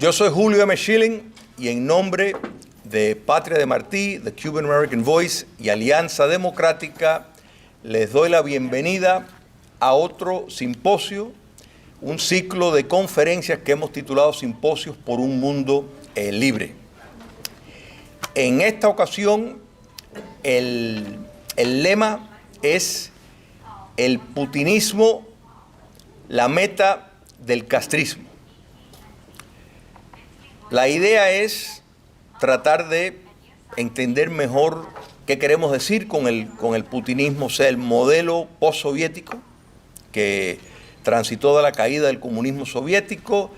Yo soy Julio M. Schilling y en nombre de Patria de Martí, The Cuban American Voice y Alianza Democrática les doy la bienvenida a otro simposio, un ciclo de conferencias que hemos titulado Simposios por un Mundo Libre. En esta ocasión el lema es el putinismo, la meta del castrismo. La idea es tratar de entender mejor qué queremos decir con el putinismo, o sea, el modelo postsoviético que transitó de la caída del comunismo soviético,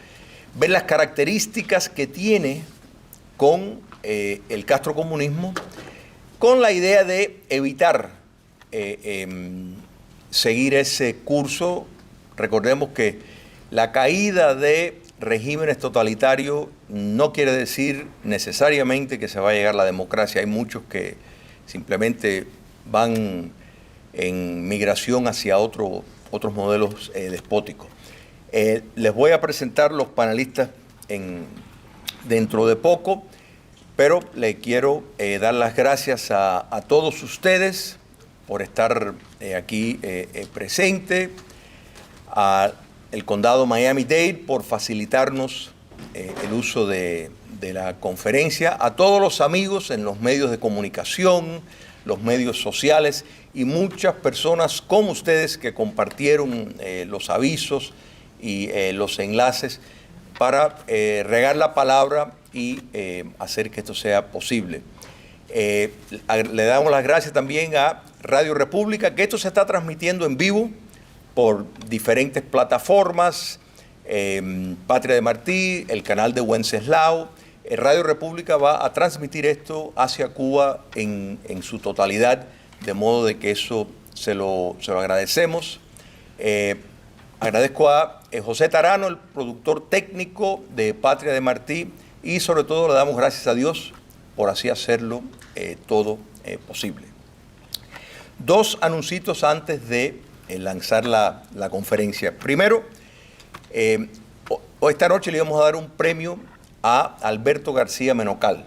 ver las características que tiene con el castrocomunismo, con la idea de evitar seguir ese curso. Recordemos que la caída de regímenes totalitarios no quiere decir necesariamente que se va a llegar a la democracia. Hay muchos que simplemente van en migración hacia otros modelos despóticos. Les voy a presentar los panelistas dentro de poco, pero le quiero dar las gracias a todos ustedes por estar aquí presente, al condado Miami-Dade por facilitarnos el uso de la conferencia, a todos los amigos en los medios de comunicación, los medios sociales y muchas personas como ustedes que compartieron los avisos y los enlaces para regar la palabra y hacer que esto sea posible. Le damos las gracias también a Radio República, que esto se está transmitiendo en vivo por diferentes plataformas, Patria de Martí, el canal de Wenceslao. Radio República va a transmitir esto hacia Cuba en su totalidad, de modo de que eso se lo agradecemos. Agradezco a José Tarano, el productor técnico de Patria de Martí, y sobre todo le damos gracias a Dios por así hacerlo todo posible. Dos anuncios antes de lanzar la conferencia. Primero, esta noche le íbamos a dar un premio a Alberto García Menocal,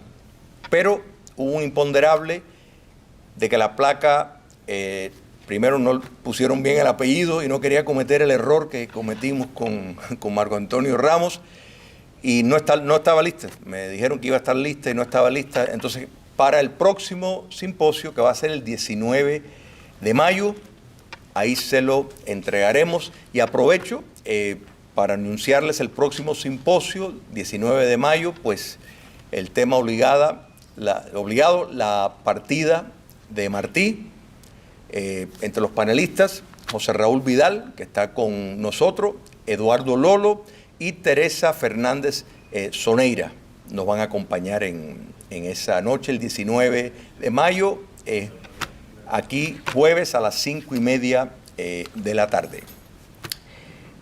pero hubo un imponderable de que la placa, primero no pusieron bien el apellido y no quería cometer el error que cometimos con Marco Antonio Ramos, y no estaba lista. Me dijeron que iba a estar lista y no estaba lista. Entonces, para el próximo simposio, que va a ser el 19 de mayo, ahí se lo entregaremos. Y aprovecho para anunciarles el próximo simposio, 19 de mayo, pues el tema obligado, la partida de Martí, entre los panelistas, José Raúl Vidal, que está con nosotros, Eduardo Lolo y Teresa Fernández Soneira. Nos van a acompañar en esa noche, el 19 de mayo, aquí jueves a las 5:30 de la tarde.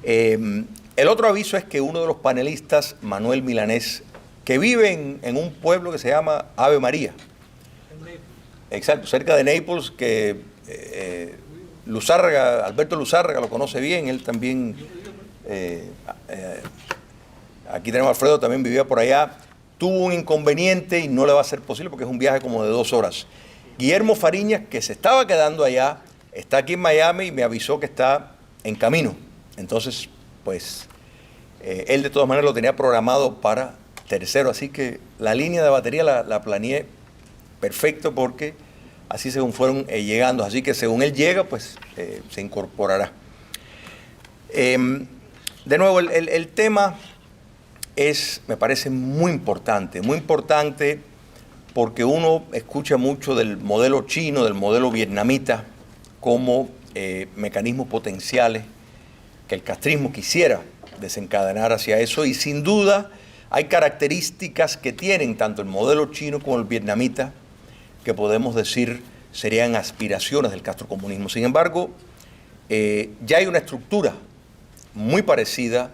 El otro aviso es que uno de los panelistas, Manuel Milanés, que vive en un pueblo que se llama Ave María. Exacto, cerca de Naples, que Alberto Luzárraga lo conoce bien, él también, aquí tenemos a Alfredo, también vivía por allá, tuvo un inconveniente y no le va a ser posible porque es un viaje como de 2 horas. Guillermo Fariñas, que se estaba quedando allá, está aquí en Miami y me avisó que está en camino. Entonces, pues, él de todas maneras lo tenía programado para tercero, así que la línea de batería la planeé perfecto porque así según fueron llegando, así que según él llega, pues se incorporará. De nuevo, el tema me parece muy importante porque uno escucha mucho del modelo chino, del modelo vietnamita, como mecanismos potenciales que el castrismo quisiera desencadenar hacia eso, y sin duda hay características que tienen tanto el modelo chino como el vietnamita que podemos decir serían aspiraciones del castrocomunismo. Sin embargo, ya hay una estructura muy parecida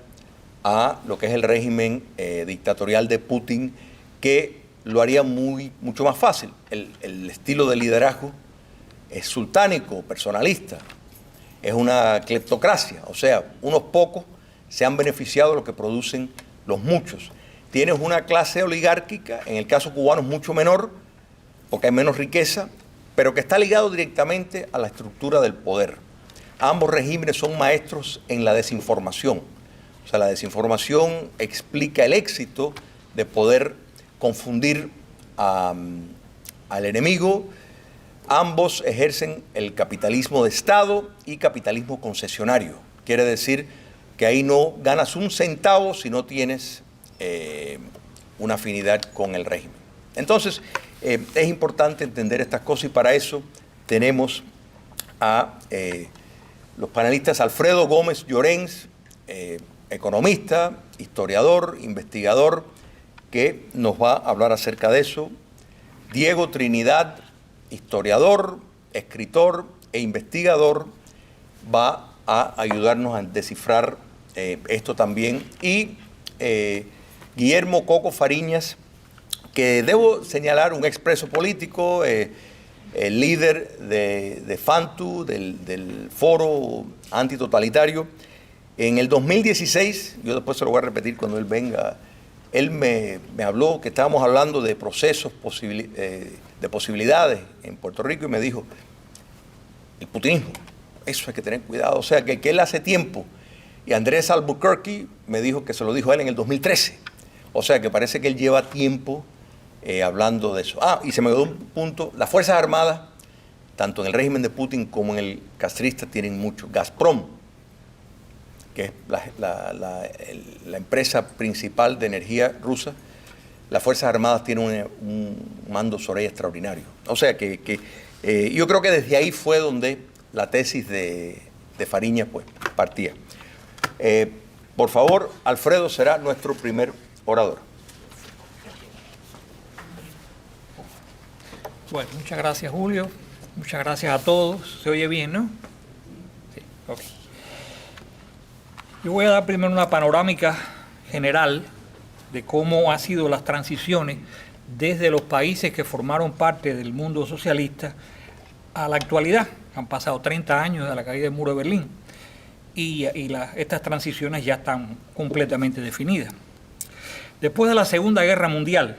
a lo que es el régimen dictatorial de Putin, que lo haría mucho más fácil. El estilo de liderazgo es sultánico, personalista, es una cleptocracia, o sea, unos pocos se han beneficiado de lo que producen los muchos. tienes una clase oligárquica, en el caso cubano es mucho menor, porque hay menos riqueza, pero que está ligado directamente a la estructura del poder. Ambos regímenes son maestros en la desinformación. O sea, la desinformación explica el éxito de poder confundir al enemigo. Ambos ejercen el capitalismo de Estado y capitalismo concesionario. Quiere decir que ahí no ganas un centavo si no tienes una afinidad con el régimen. Entonces, es importante entender estas cosas y para eso tenemos a los panelistas Alfredo Gómez Llorens, economista, historiador, investigador, que nos va a hablar acerca de eso. Diego Trinidad, historiador, escritor e investigador, va a ayudarnos a descifrar esto también. Y Guillermo Coco Fariñas, que debo señalar, un expreso político, el líder de FANTU, del Foro Antitotalitario. En el 2016, yo después se lo voy a repetir cuando él venga, él me habló que estábamos hablando de procesos, de posibilidades en Puerto Rico y me dijo, el putinismo, eso hay que tener cuidado. O sea, que él hace tiempo, y Andrés Albuquerque me dijo que se lo dijo a él en el 2013. O sea, que parece que él lleva tiempo hablando de eso. Y se me quedó un punto, las Fuerzas Armadas, tanto en el régimen de Putin como en el castrista, tienen mucho. Gazprom, que es la empresa principal de energía rusa, las Fuerzas Armadas tienen un mando sobre ella extraordinario. O sea que yo creo que desde ahí fue donde la tesis de Fariñas pues, partía. Por favor, Alfredo será nuestro primer orador. Bueno, muchas gracias, Julio. Muchas gracias a todos. ¿Se oye bien, no? Sí, ok. Yo voy a dar primero una panorámica general de cómo han sido las transiciones desde los países que formaron parte del mundo socialista a la actualidad. Han pasado 30 años de la caída del muro de Berlín y estas transiciones ya están completamente definidas. Después de la Segunda Guerra Mundial,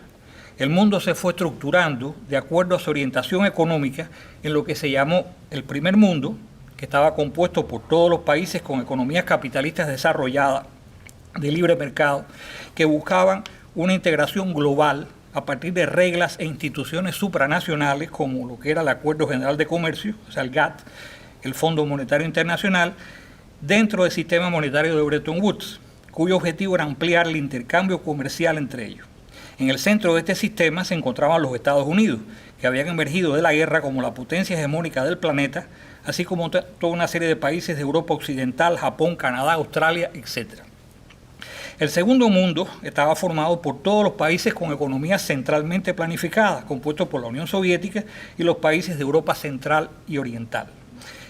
el mundo se fue estructurando de acuerdo a su orientación económica en lo que se llamó el primer mundo, que estaba compuesto por todos los países con economías capitalistas desarrolladas de libre mercado, que buscaban una integración global a partir de reglas e instituciones supranacionales como lo que era el Acuerdo General de Comercio, o sea el GATT, el Fondo Monetario Internacional, dentro del sistema monetario de Bretton Woods, cuyo objetivo era ampliar el intercambio comercial entre ellos. En el centro de este sistema se encontraban los Estados Unidos, que habían emergido de la guerra como la potencia hegemónica del planeta, así como toda una serie de países de Europa Occidental, Japón, Canadá, Australia, etc. El segundo mundo estaba formado por todos los países con economías centralmente planificadas, compuestos por la Unión Soviética y los países de Europa Central y Oriental.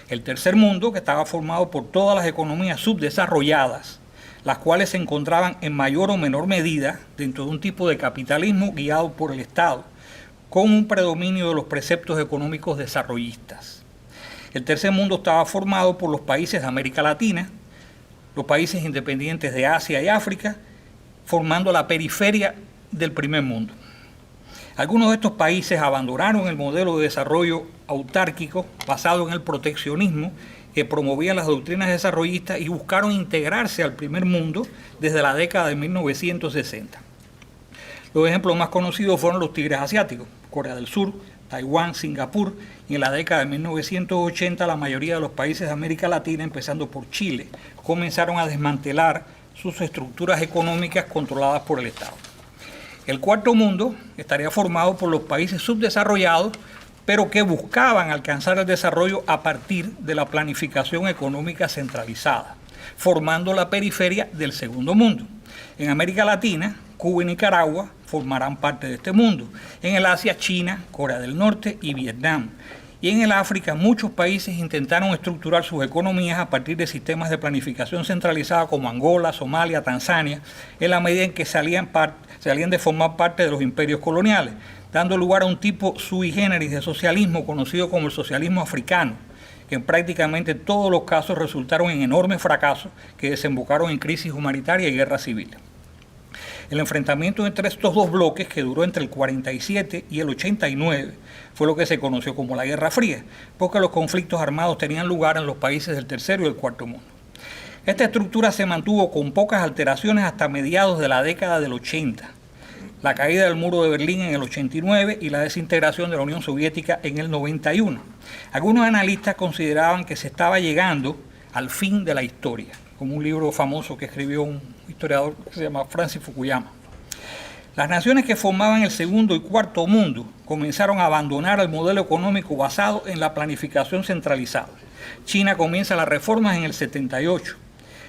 El tercer mundo, que estaba formado por todas las economías subdesarrolladas, las cuales se encontraban en mayor o menor medida dentro de un tipo de capitalismo guiado por el Estado, con un predominio de los preceptos económicos desarrollistas. El tercer mundo estaba formado por los países de América Latina, los países independientes de Asia y África, formando la periferia del primer mundo. Algunos de estos países abandonaron el modelo de desarrollo autárquico basado en el proteccionismo que promovían las doctrinas desarrollistas y buscaron integrarse al primer mundo desde la década de 1960. Los ejemplos más conocidos fueron los tigres asiáticos, Corea del Sur, Taiwán, Singapur, y en la década de 1980 la mayoría de los países de América Latina, empezando por Chile, comenzaron a desmantelar sus estructuras económicas controladas por el Estado. El cuarto mundo estaría formado por los países subdesarrollados, pero que buscaban alcanzar el desarrollo a partir de la planificación económica centralizada, formando la periferia del segundo mundo. En América Latina, Cuba y Nicaragua formarán parte de este mundo. En el Asia, China, Corea del Norte y Vietnam. Y en el África, muchos países intentaron estructurar sus economías a partir de sistemas de planificación centralizada como Angola, Somalia, Tanzania, en la medida en que salían de formar parte de los imperios coloniales, dando lugar a un tipo sui generis de socialismo conocido como el socialismo africano, que en prácticamente todos los casos resultaron en enormes fracasos que desembocaron en crisis humanitaria y guerra civil. El enfrentamiento entre estos dos bloques, que duró entre el 47 y el 89, fue lo que se conoció como la Guerra Fría, porque los conflictos armados tenían lugar en los países del tercero y el cuarto mundo. Esta estructura se mantuvo con pocas alteraciones hasta mediados de la década del 80, la caída del muro de Berlín en el 89 y la desintegración de la Unión Soviética en el 91. Algunos analistas consideraban que se estaba llegando al fin de la historia, como un libro famoso que escribió un historiador que se llama Francis Fukuyama. Las naciones que formaban el segundo y cuarto mundo comenzaron a abandonar el modelo económico basado en la planificación centralizada. China comienza las reformas en el 78,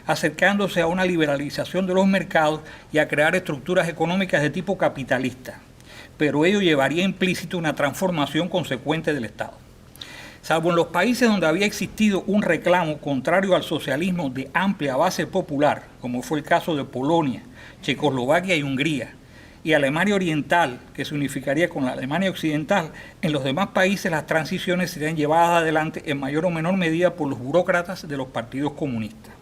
acercándose a una liberalización de los mercados y a crear estructuras económicas de tipo capitalista, pero ello llevaría implícito una transformación consecuente del Estado. Salvo en los países donde había existido un reclamo contrario al socialismo de amplia base popular, como fue el caso de Polonia, Checoslovaquia y Hungría, y Alemania Oriental, que se unificaría con la Alemania Occidental, en los demás países las transiciones serían llevadas adelante en mayor o menor medida por los burócratas de los partidos comunistas.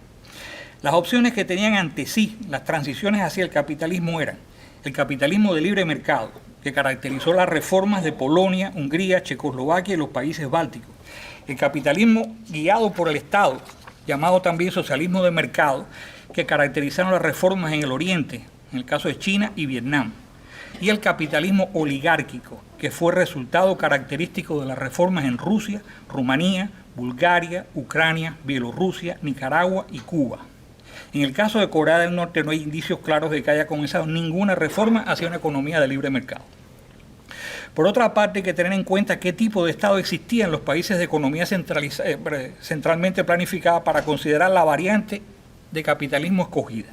Las opciones que tenían ante sí las transiciones hacia el capitalismo eran el capitalismo de libre mercado, que caracterizó las reformas de Polonia, Hungría, Checoslovaquia y los países bálticos. El capitalismo guiado por el Estado, llamado también socialismo de mercado, que caracterizaron las reformas en el Oriente, en el caso de China y Vietnam. Y el capitalismo oligárquico, que fue resultado característico de las reformas en Rusia, Rumanía, Bulgaria, Ucrania, Bielorrusia, Nicaragua y Cuba. En el caso de Corea del Norte no hay indicios claros de que haya comenzado ninguna reforma hacia una economía de libre mercado. Por otra parte, hay que tener en cuenta qué tipo de Estado existía en los países de economía centralmente planificada para considerar la variante de capitalismo escogida.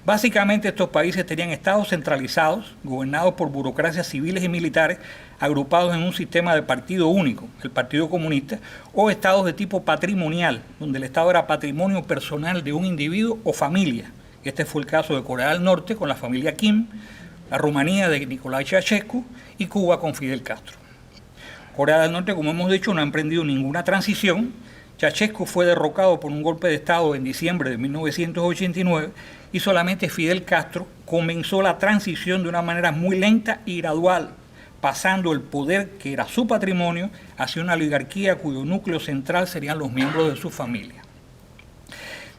Básicamente estos países tenían estados centralizados, gobernados por burocracias civiles y militares, agrupados en un sistema de partido único, el Partido Comunista, o estados de tipo patrimonial, donde el Estado era patrimonio personal de un individuo o familia. Este fue el caso de Corea del Norte con la familia Kim, la Rumanía de Nicolae Ceausescu y Cuba con Fidel Castro. Corea del Norte, como hemos dicho, no ha emprendido ninguna transición. Ceausescu fue derrocado por un golpe de Estado en diciembre de 1989 y solamente Fidel Castro comenzó la transición de una manera muy lenta y gradual, pasando el poder que era su patrimonio hacia una oligarquía cuyo núcleo central serían los miembros de su familia.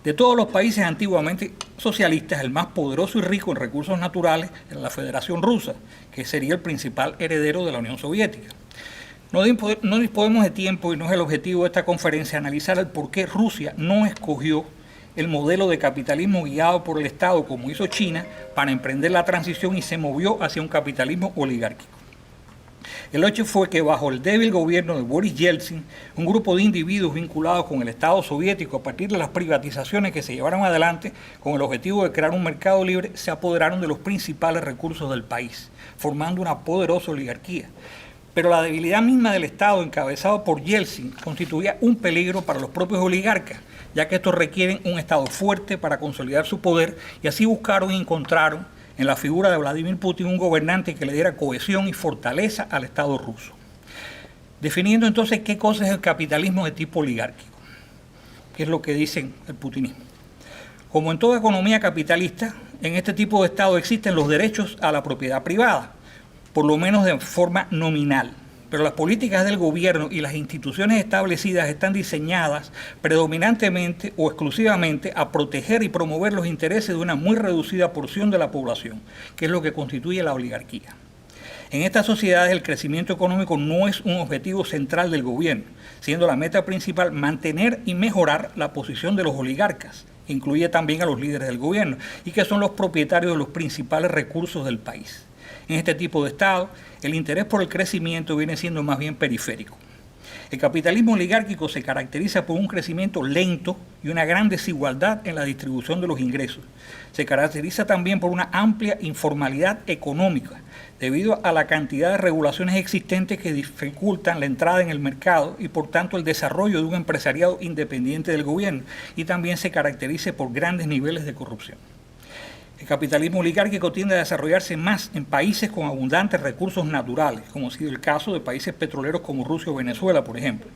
De todos los países antiguamente socialistas, el más poderoso y rico en recursos naturales era la Federación Rusa, que sería el principal heredero de la Unión Soviética. No disponemos de tiempo y no es el objetivo de esta conferencia analizar el por qué Rusia no escogió el modelo de capitalismo guiado por el Estado como hizo China para emprender la transición y se movió hacia un capitalismo oligárquico. El hecho fue que bajo el débil gobierno de Boris Yeltsin, un grupo de individuos vinculados con el Estado soviético a partir de las privatizaciones que se llevaron adelante con el objetivo de crear un mercado libre, se apoderaron de los principales recursos del país, formando una poderosa oligarquía. Pero la debilidad misma del Estado, encabezado por Yeltsin, constituía un peligro para los propios oligarcas, ya que estos requieren un Estado fuerte para consolidar su poder, y así buscaron y encontraron en la figura de Vladimir Putin un gobernante que le diera cohesión y fortaleza al Estado ruso. Definiendo entonces qué cosa es el capitalismo de tipo oligárquico, que es lo que dicen el putinismo. Como en toda economía capitalista, en este tipo de Estado existen los derechos a la propiedad privada, por lo menos de forma nominal, pero las políticas del gobierno y las instituciones establecidas están diseñadas predominantemente o exclusivamente a proteger y promover los intereses de una muy reducida porción de la población, que es lo que constituye la oligarquía. En estas sociedades el crecimiento económico no es un objetivo central del gobierno, siendo la meta principal mantener y mejorar la posición de los oligarcas, que incluye también a los líderes del gobierno, y que son los propietarios de los principales recursos del país. En este tipo de Estado, el interés por el crecimiento viene siendo más bien periférico. El capitalismo oligárquico se caracteriza por un crecimiento lento y una gran desigualdad en la distribución de los ingresos. Se caracteriza también por una amplia informalidad económica, debido a la cantidad de regulaciones existentes que dificultan la entrada en el mercado y por tanto el desarrollo de un empresariado independiente del gobierno, y también se caracteriza por grandes niveles de corrupción. El capitalismo oligárquico tiende a desarrollarse más en países con abundantes recursos naturales, como ha sido el caso de países petroleros como Rusia o Venezuela, por ejemplo.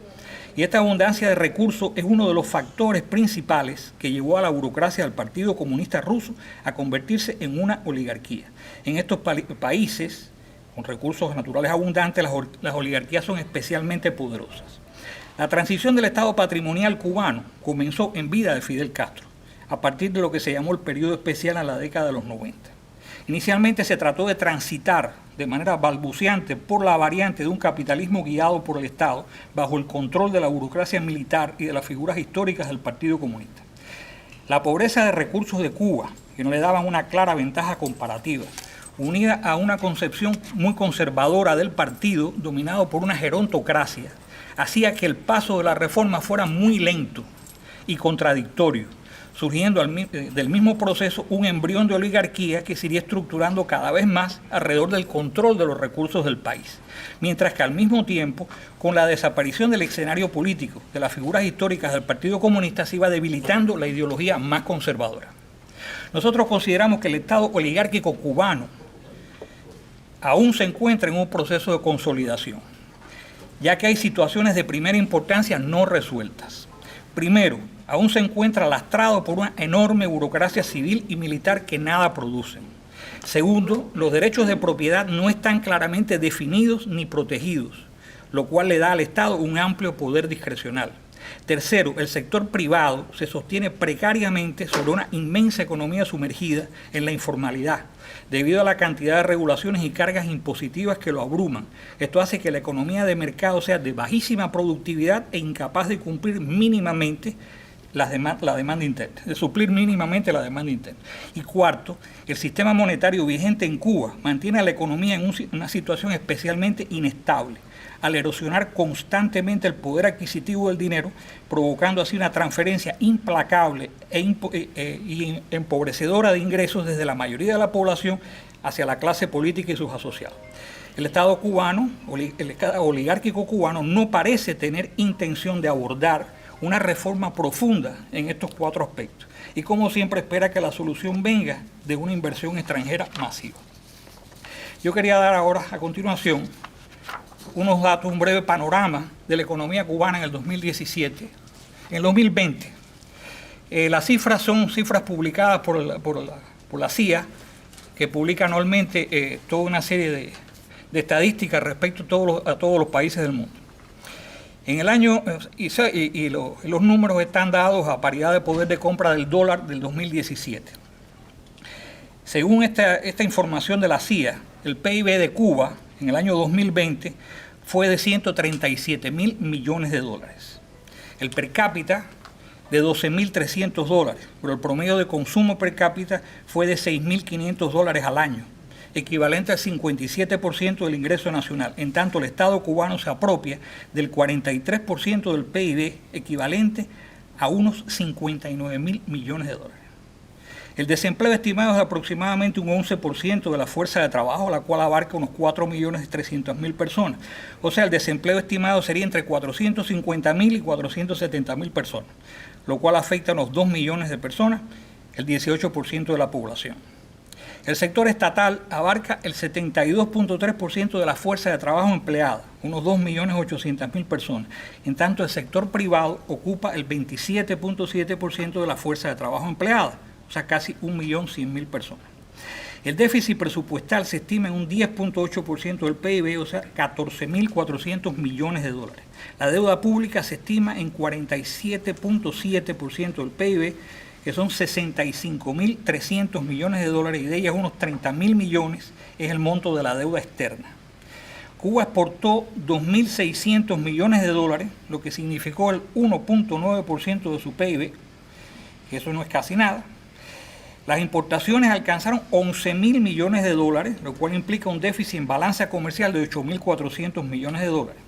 Y esta abundancia de recursos es uno de los factores principales que llevó a la burocracia del Partido Comunista Ruso a convertirse en una oligarquía. En estos países, con recursos naturales abundantes, las oligarquías son especialmente poderosas. La transición del Estado patrimonial cubano comenzó en vida de Fidel Castro, a partir de lo que se llamó el periodo especial en la década de los 90. Inicialmente se trató de transitar de manera balbuceante por la variante de un capitalismo guiado por el Estado bajo el control de la burocracia militar y de las figuras históricas del Partido Comunista. La pobreza de recursos de Cuba, que no le daban una clara ventaja comparativa, unida a una concepción muy conservadora del partido dominado por una gerontocracia, hacía que el paso de la reforma fuera muy lento y contradictorio, surgiendo del mismo proceso un embrión de oligarquía que se iría estructurando cada vez más alrededor del control de los recursos del país. Mientras que al mismo tiempo, con la desaparición del escenario político de las figuras históricas del Partido Comunista, se iba debilitando la ideología más conservadora. Nosotros consideramos que el Estado oligárquico cubano aún se encuentra en un proceso de consolidación, ya que hay situaciones de primera importancia no resueltas. Primero, aún se encuentra lastrado por una enorme burocracia civil y militar que nada producen. Segundo, los derechos de propiedad no están claramente definidos ni protegidos, lo cual le da al Estado un amplio poder discrecional. Tercero, el sector privado se sostiene precariamente sobre una inmensa economía sumergida en la informalidad, debido a la cantidad de regulaciones y cargas impositivas que lo abruman. Esto hace que la economía de mercado sea de bajísima productividad e incapaz de cumplir mínimamente la demanda interna, de suplir mínimamente la demanda interna. Y cuarto, el sistema monetario vigente en Cuba mantiene a la economía en una situación especialmente inestable, al erosionar constantemente el poder adquisitivo del dinero, provocando así una transferencia implacable y empobrecedora de ingresos desde la mayoría de la población hacia la clase política y sus asociados. El Estado cubano, el Estado oligárquico cubano, no parece tener intención de abordar una reforma profunda en estos cuatro aspectos y, como siempre, espera que la solución venga de una inversión extranjera masiva. Yo quería dar ahora, a continuación, unos datos, un breve panorama de la economía cubana en el 2017. En el 2020, las cifras son cifras publicadas por la CIA, que publica anualmente toda una serie de estadísticas respecto a todos los países del mundo. En el año, los números están dados a paridad de poder de compra del dólar del 2017. Según esta información de la CIA, el PIB de Cuba en el año 2020 fue de 137.000 millones de dólares. El per cápita de 12.300 dólares, pero el promedio de consumo per cápita fue de 6.500 dólares al año, equivalente al 57% del ingreso nacional. En tanto, el Estado cubano se apropia del 43% del PIB, equivalente a unos 59.000 millones de dólares. El desempleo estimado es de aproximadamente un 11% de la fuerza de trabajo, la cual abarca unos 4.300.000 personas. O sea, el desempleo estimado sería entre 450.000 y 470.000 personas, lo cual afecta a unos 2 millones de personas, el 18% de la población. El sector estatal abarca el 72.3% de la fuerza de trabajo empleada, unos 2.800.000 personas. En tanto, el sector privado ocupa el 27.7% de la fuerza de trabajo empleada, o sea, casi 1.100.000 personas. El déficit presupuestal se estima en un 10.8% del PIB, o sea, 14.400 millones de dólares. La deuda pública se estima en 47.7% del PIB, que son 65.300 millones de dólares, y de ellas unos 30.000 millones es el monto de la deuda externa. Cuba exportó 2.600 millones de dólares, lo que significó el 1.9% de su PIB, que eso no es casi nada. Las importaciones alcanzaron 11.000 millones de dólares, lo cual implica un déficit en balanza comercial de 8.400 millones de dólares.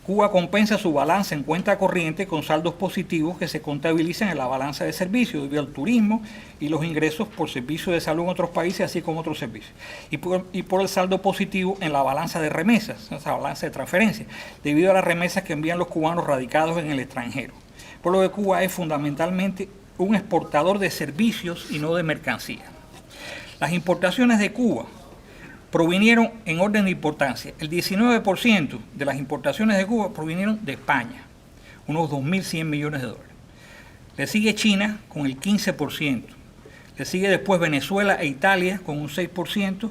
Cuba compensa su balanza en cuenta corriente con saldos positivos que se contabilizan en la balanza de servicios debido al turismo y los ingresos por servicios de salud en otros países, así como otros servicios. Y por el saldo positivo en la balanza de remesas, esa balanza de transferencias, debido a las remesas que envían los cubanos radicados en el extranjero. Por lo que Cuba es fundamentalmente un exportador de servicios y no de mercancías. Las importaciones de Cuba provinieron en orden de importancia. El 19% de las importaciones de Cuba provinieron de España, unos 2.100 millones de dólares. Le sigue China con el 15%. Le sigue después Venezuela e Italia con un 6%.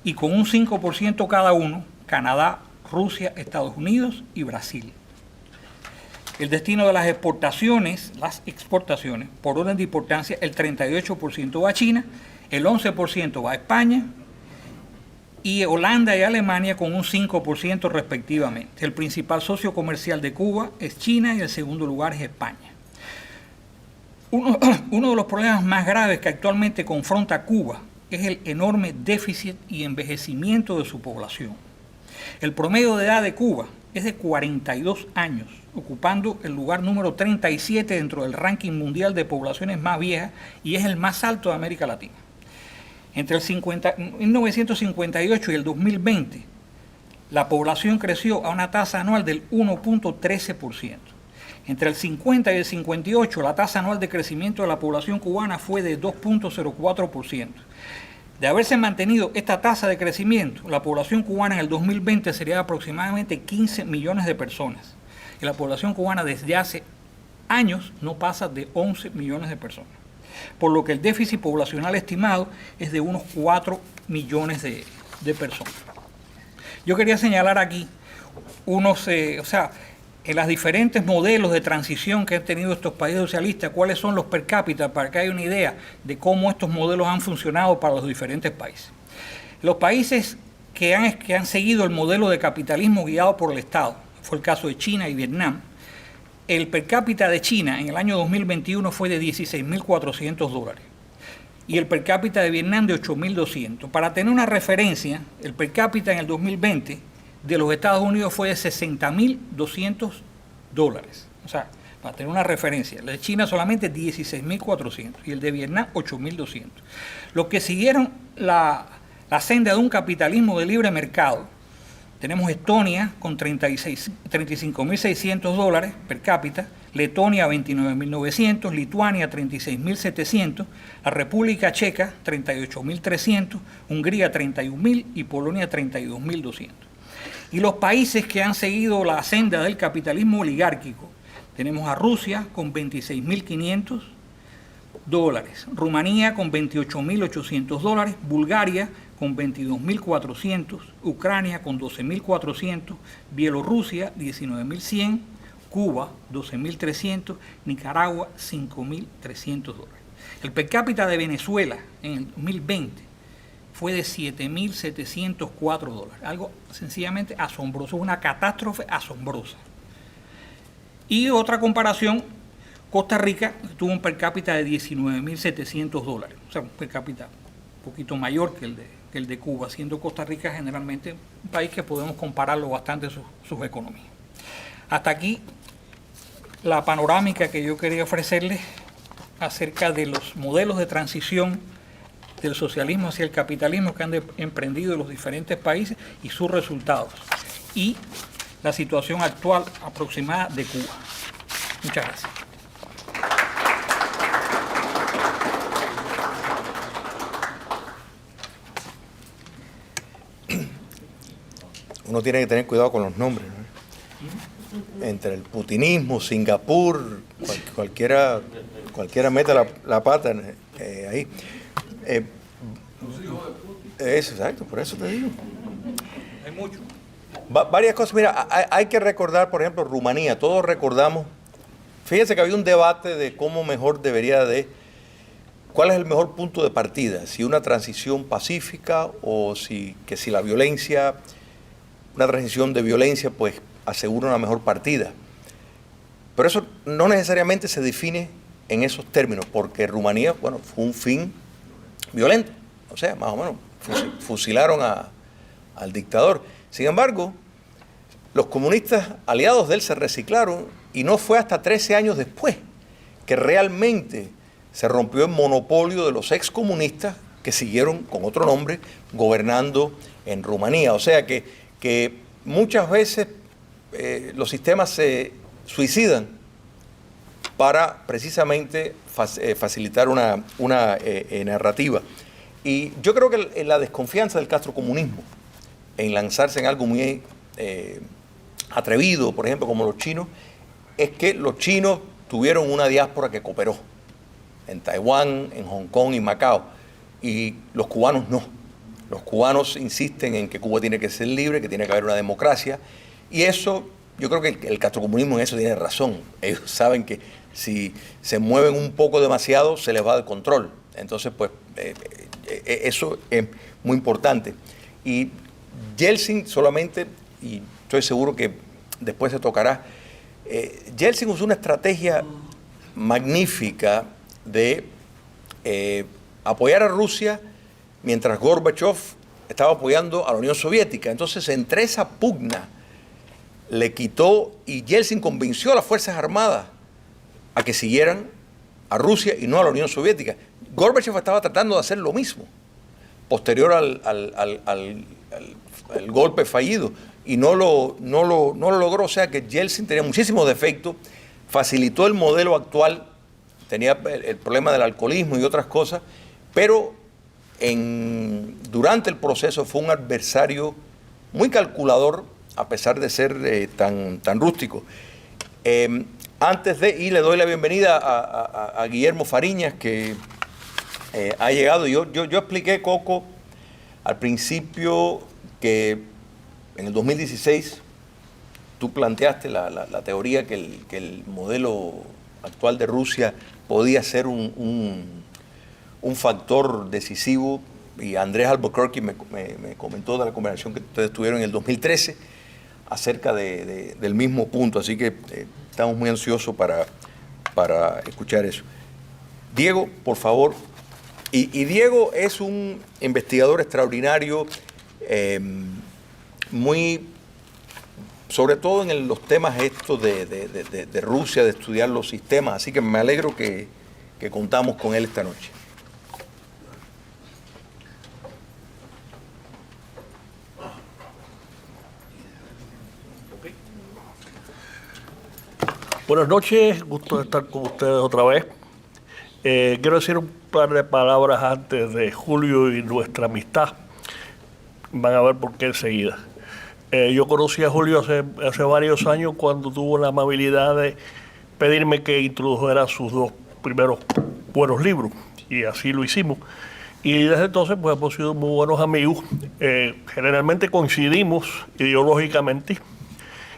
Y con un 5% cada uno, Canadá, Rusia, Estados Unidos y Brasil. El destino de las exportaciones, por orden de importancia, el 38% va a China, el 11% va a España y Holanda y Alemania con un 5% respectivamente. El principal socio comercial de Cuba es China y el segundo lugar es España. Uno de los problemas más graves que actualmente confronta Cuba es el enorme déficit y envejecimiento de su población. El promedio de edad de Cuba es de 42 años, ocupando el lugar número 37 dentro del ranking mundial de poblaciones más viejas y es el más alto de América Latina. Entre 1958 y el 2020, la población creció a una tasa anual del 1.13%. Entre el 50 y el 58, la tasa anual de crecimiento de la población cubana fue de 2.04%. De haberse mantenido esta tasa de crecimiento, la población cubana en el 2020 sería de aproximadamente 15 millones de personas. Y la población cubana desde hace años no pasa de 11 millones de personas. Por lo que el déficit poblacional estimado es de unos 4 millones de personas. Yo quería señalar aquí en los diferentes modelos de transición que han tenido estos países socialistas, cuáles son los per cápita, para que haya una idea de cómo estos modelos han funcionado para los diferentes países. Los países que han seguido el modelo de capitalismo guiado por el Estado, fue el caso de China y Vietnam, el per cápita de China en el año 2021 fue de $16.400 y el per cápita de Vietnam de $8.200. Para tener una referencia, el per cápita en el 2020 de los Estados Unidos fue de $60.200. O sea, para tener una referencia, el de China solamente $16.400 y el de Vietnam $8.200. Los que siguieron la senda de un capitalismo de libre mercado, tenemos Estonia con $35.600 per cápita, Letonia $29.900, Lituania $36.700, la República Checa $38.300, Hungría $31.000 y Polonia $32.200. Y los países que han seguido la senda del capitalismo oligárquico, tenemos a Rusia con $26.500, Rumanía con $28.800, Bulgaria con $22.400, Ucrania con $12.400, Bielorrusia $19.100, Cuba $12.300, Nicaragua $5.300. El per cápita de Venezuela en el 2020 fue de $7.704, algo sencillamente asombroso, una catástrofe asombrosa. Y otra comparación, Costa Rica tuvo un per cápita de $19.700, o sea, un per cápita un poquito mayor que el de Cuba, siendo Costa Rica generalmente un país que podemos compararlo bastante sus economías. Hasta aquí la panorámica que yo quería ofrecerles acerca de los modelos de transición del socialismo hacia el capitalismo que han emprendido los diferentes países y sus resultados, y la situación actual aproximada de Cuba. Muchas gracias. Uno tiene que tener cuidado con los nombres, ¿no? Entre el putinismo, Singapur, cualquiera mete la pata ahí. Eso, exacto, por eso te digo. Hay mucho. Varias cosas. Mira, hay que recordar, por ejemplo, Rumanía. Todos recordamos. Fíjense que había un debate de cómo mejor cuál es el mejor punto de partida, si una transición pacífica o si la violencia, una transición de violencia, pues asegura una mejor partida. Pero eso no necesariamente se define en esos términos, porque Rumanía, bueno, fue un fin violento, o sea, más o menos fusilaron al dictador. Sin embargo, los comunistas aliados de él se reciclaron y no fue hasta 13 años después que realmente se rompió el monopolio de los excomunistas que siguieron con otro nombre gobernando en Rumanía. O sea que muchas veces los sistemas se suicidan para precisamente facilitar una narrativa. Y yo creo que la desconfianza del castrocomunismo en lanzarse en algo muy atrevido, por ejemplo, como los chinos, es que los chinos tuvieron una diáspora que cooperó en Taiwán, en Hong Kong y Macao, y los cubanos no. Los cubanos insisten en que Cuba tiene que ser libre, que tiene que haber una democracia, y eso, yo creo que el castrocomunismo en eso tiene razón. Ellos saben que si se mueven un poco demasiado, se les va el control. Entonces, pues, eso es muy importante. Y Yeltsin solamente, y estoy seguro que después se tocará, Yeltsin usó una estrategia magnífica de apoyar a Rusia mientras Gorbachev estaba apoyando a la Unión Soviética. Entonces, entre esa pugna, le quitó, y Yeltsin convenció a las Fuerzas Armadas a que siguieran a Rusia y no a la Unión Soviética. Gorbachev estaba tratando de hacer lo mismo, posterior al golpe fallido, y no lo logró. O sea que Yeltsin tenía muchísimos defectos, facilitó el modelo actual, tenía el problema del alcoholismo y otras cosas, pero durante el proceso fue un adversario muy calculador, a pesar de ser tan rústico. Y le doy la bienvenida a Guillermo Fariñas, que ha llegado. Yo expliqué, Coco, al principio que en el 2016 tú planteaste la teoría que el modelo actual de Rusia podía ser un factor decisivo, y Andrés Albuquerque me comentó de la conversación que ustedes tuvieron en el 2013 acerca del mismo punto, así que estamos muy ansiosos para escuchar eso. Diego, por favor. Y Diego es un investigador extraordinario, sobre todo en los temas estos de Rusia, de estudiar los sistemas, así que me alegro que contamos con él esta noche. Buenas noches, gusto de estar con ustedes otra vez. Quiero decir un par de palabras antes de Julio y nuestra amistad. Van a ver por qué enseguida. Yo conocí a Julio hace varios años, cuando tuvo la amabilidad de pedirme que introdujera sus dos primeros buenos libros, y así lo hicimos. Y desde entonces pues hemos sido muy buenos amigos. Generalmente coincidimos ideológicamente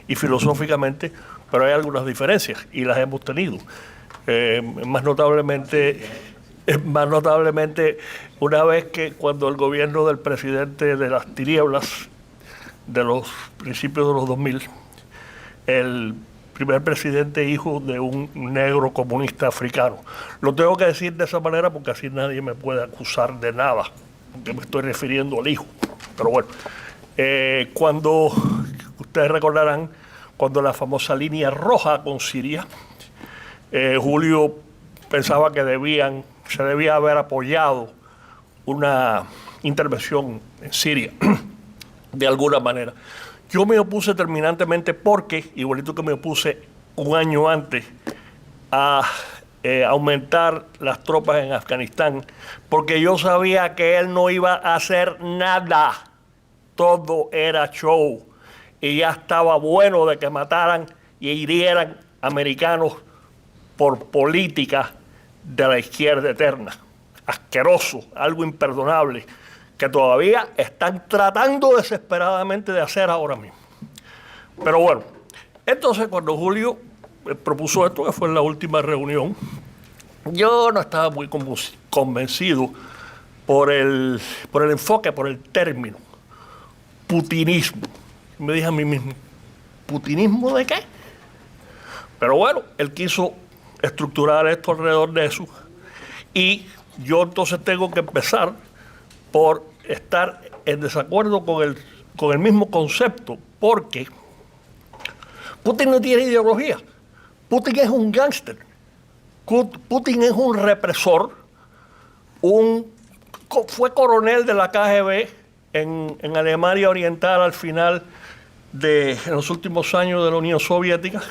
y filosóficamente, pero hay algunas diferencias y las hemos tenido. Más notablemente una vez que cuando el gobierno del presidente de las tinieblas de los principios de los 2000, el primer presidente hijo de un negro comunista africano. Lo tengo que decir de esa manera porque así nadie me puede acusar de nada, porque me estoy refiriendo al hijo. Pero bueno, cuando ustedes recordarán, cuando la famosa línea roja con Siria, Julio pensaba que se debía haber apoyado una intervención en Siria, de alguna manera. Yo me opuse terminantemente porque, igualito que me opuse un año antes a aumentar las tropas en Afganistán, porque yo sabía que él no iba a hacer nada, todo era show. Y ya estaba bueno de que mataran y hirieran americanos por política de la izquierda eterna. Asqueroso, algo imperdonable, que todavía están tratando desesperadamente de hacer ahora mismo. Pero bueno, entonces cuando Julio propuso esto, que fue en la última reunión, yo no estaba muy convencido por el enfoque, por el término, putinismo. Me dije a mí mismo, ¿putinismo de qué? Pero bueno, él quiso estructurar esto alrededor de eso, y yo entonces tengo que empezar por estar en desacuerdo con el mismo concepto, porque Putin no tiene ideología. Putin es un gángster. Putin es un represor, fue coronel de la KGB en Alemania Oriental al final en los últimos años de la Unión Soviética,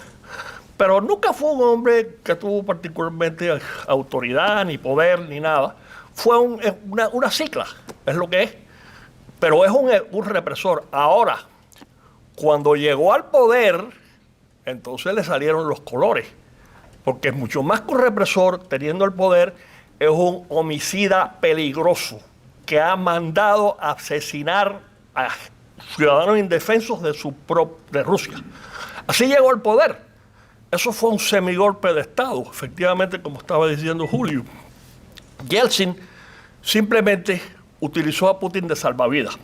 pero nunca fue un hombre que tuvo particularmente autoridad, ni poder, ni nada. Fue una cicla, es lo que es, pero es un represor. Ahora, cuando llegó al poder, entonces le salieron los colores, porque es mucho más que un represor, teniendo el poder, es un homicida peligroso que ha mandado a asesinar a ciudadanos indefensos de Rusia. Así llegó al poder. Eso fue un semigolpe de Estado, efectivamente, como estaba diciendo Julio. Yeltsin simplemente utilizó a Putin de salvavidas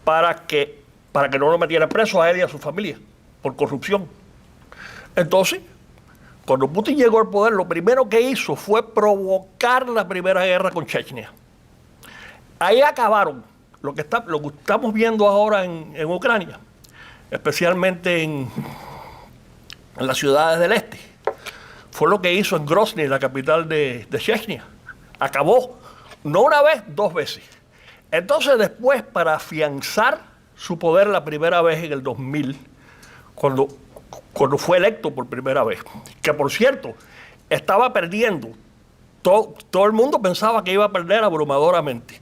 para que no lo metiera preso a él y a su familia por corrupción. Entonces, cuando Putin llegó al poder, lo primero que hizo fue provocar la primera guerra con Chechnya. Ahí acabaron lo que estamos viendo ahora en Ucrania, especialmente en las ciudades del este. Fue lo que hizo en Grozny, la capital de Chechnya. Acabó, no una vez, 2 veces. Entonces después, para afianzar su poder la primera vez en el 2000, cuando fue electo por primera vez, que por cierto, estaba perdiendo. Todo el mundo pensaba que iba a perder abrumadoramente.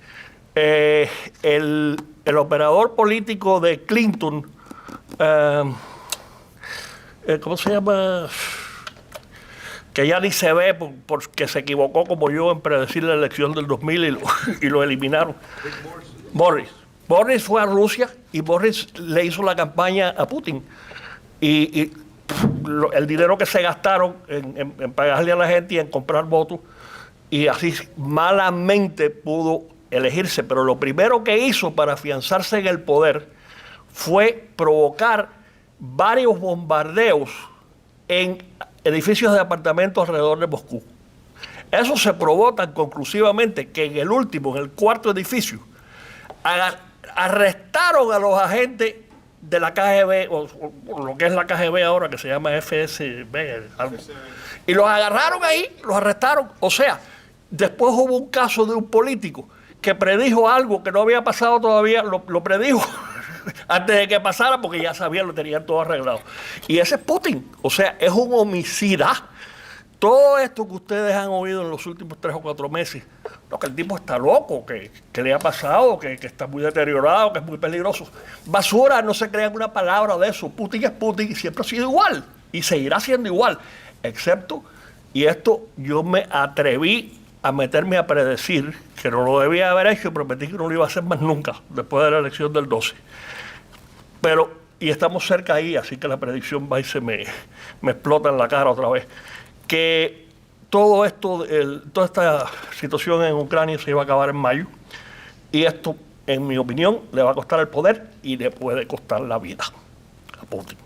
El operador político de Clinton, ¿cómo se llama? Que ya ni se ve porque se equivocó como yo en predecir la elección del 2000 y lo eliminaron. Boris fue a Rusia y Boris le hizo la campaña a Putin. Y el dinero que se gastaron en pagarle a la gente y en comprar votos, y así malamente pudo elegirse. Pero lo primero que hizo para afianzarse en el poder fue provocar varios bombardeos en edificios de apartamentos alrededor de Moscú. Eso se probó tan conclusivamente que en el último, en el 4.º edificio, arrestaron a los agentes de la KGB, o lo que es la KGB ahora, que se llama FSB, y los agarraron ahí, los arrestaron. O sea, después hubo un caso de un político que predijo algo que no había pasado todavía, lo predijo antes de que pasara, porque ya sabían, lo tenían todo arreglado. Y ese es Putin, o sea, es un homicida. Todo esto que ustedes han oído en los últimos 3 o 4 meses, no, que el tipo está loco, que le ha pasado, que está muy deteriorado, que es muy peligroso. Basura, no se crean una palabra de eso. Putin es Putin y siempre ha sido igual y seguirá siendo igual, excepto, y esto yo me atreví a meterme a predecir, que no lo debía haber hecho, y prometí que no lo iba a hacer más nunca después de la elección del 12. Pero, y estamos cerca ahí, así que la predicción va y se me explota en la cara otra vez, que todo esto, toda esta situación en Ucrania se iba a acabar en mayo, y esto, en mi opinión, le va a costar el poder y le puede costar la vida a Putin.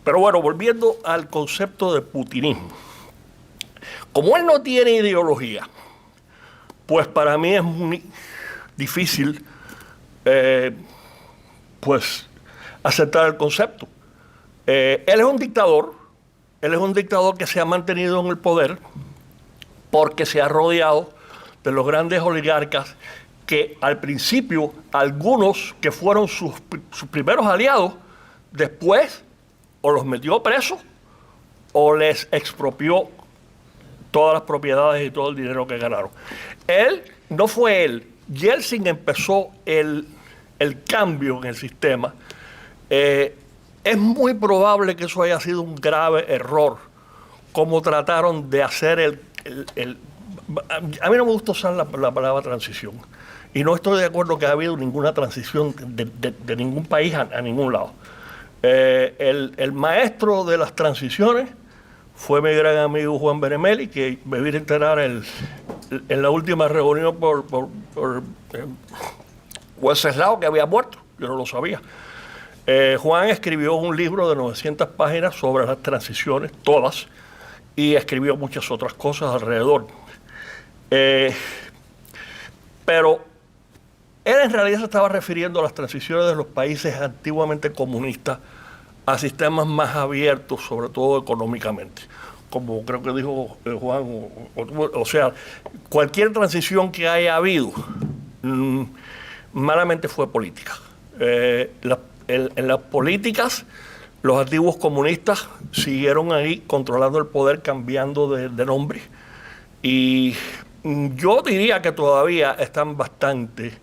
Pero bueno, volviendo al concepto de putinismo. Como él no tiene ideología, pues para mí es muy difícil pues aceptar el concepto. Él es un dictador que se ha mantenido en el poder porque se ha rodeado de los grandes oligarcas que al principio, algunos que fueron sus primeros aliados, después o los metió presos o les expropió todas las propiedades y todo el dinero que ganaron. No fue él. Yeltsin empezó el cambio en el sistema. Es muy probable que eso haya sido un grave error, como trataron de hacer a mí no me gusta usar la palabra transición, y no estoy de acuerdo que ha habido ninguna transición de ningún país a ningún lado. El maestro de las transiciones fue mi gran amigo Juan Benemeli, que me vine a enterar en la última reunión por Wenceslao, que había muerto. Yo no lo sabía. Juan escribió un libro de 900 páginas sobre las transiciones, todas, y escribió muchas otras cosas alrededor. Pero él en realidad se estaba refiriendo a las transiciones de los países antiguamente comunistas a sistemas más abiertos, sobre todo económicamente, como creo que dijo Juan. O sea, cualquier transición que haya habido malamente fue política. En las políticas, los antiguos comunistas siguieron ahí controlando el poder, cambiando de nombre, y yo diría que todavía están bastante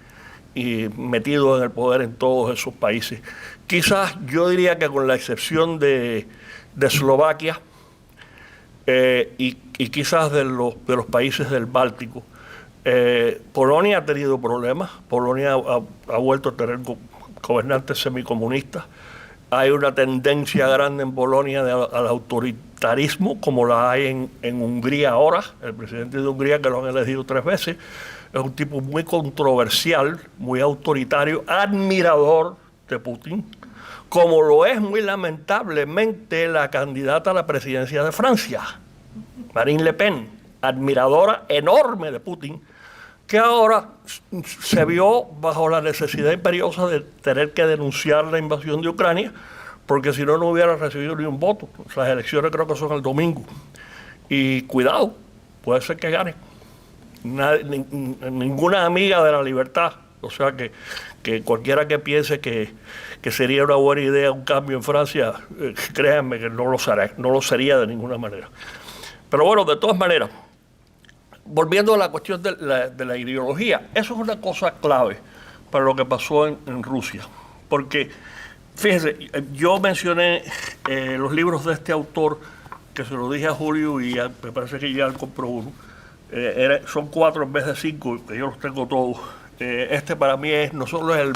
y metido en el poder en todos esos países. Quizás yo diría que con la excepción de Eslovaquia y quizás de los países del Báltico, Polonia ha tenido problemas. Polonia ha vuelto a tener gobernantes semicomunistas. Hay una tendencia grande en Polonia al autoritarismo, como la hay en Hungría ahora. El presidente de Hungría, que lo han elegido 3 veces, es un tipo muy controversial, muy autoritario, admirador de Putin, como lo es muy lamentablemente la candidata a la presidencia de Francia, Marine Le Pen, admiradora enorme de Putin, que ahora se vio bajo la necesidad imperiosa de tener que denunciar la invasión de Ucrania, porque si no, no hubiera recibido ni un voto. Las elecciones creo que son el domingo. Y cuidado, puede ser que gane. Ninguna amiga de la libertad. O sea que cualquiera que piense que sería una buena idea un cambio en Francia, créanme que no lo sería de ninguna manera. Pero bueno, de todas maneras, volviendo a la cuestión de la ideología, eso es una cosa clave para lo que pasó en Rusia. Porque, fíjense, yo mencioné los libros de este autor, que se lo dije a Julio y me parece que ya compró uno. Son 4 en vez de 5, que yo los tengo todos. Este para mí no solo es el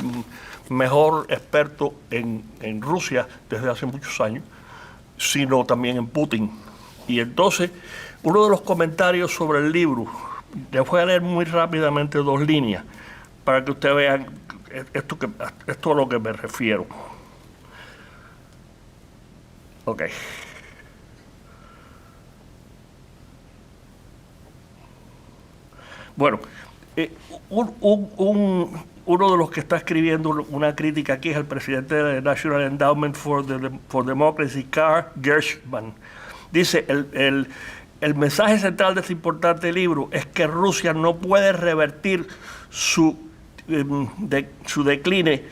mejor experto en Rusia desde hace muchos años, sino también en Putin. Y entonces, uno de los comentarios sobre el libro, le voy a leer muy rápidamente 2 líneas para que ustedes vean esto a lo que me refiero. Ok. Bueno, uno de los que está escribiendo una crítica aquí es el presidente de National Endowment for Democracy, Karl Gershman. Dice, el mensaje central de este importante libro es que Rusia no puede revertir su decline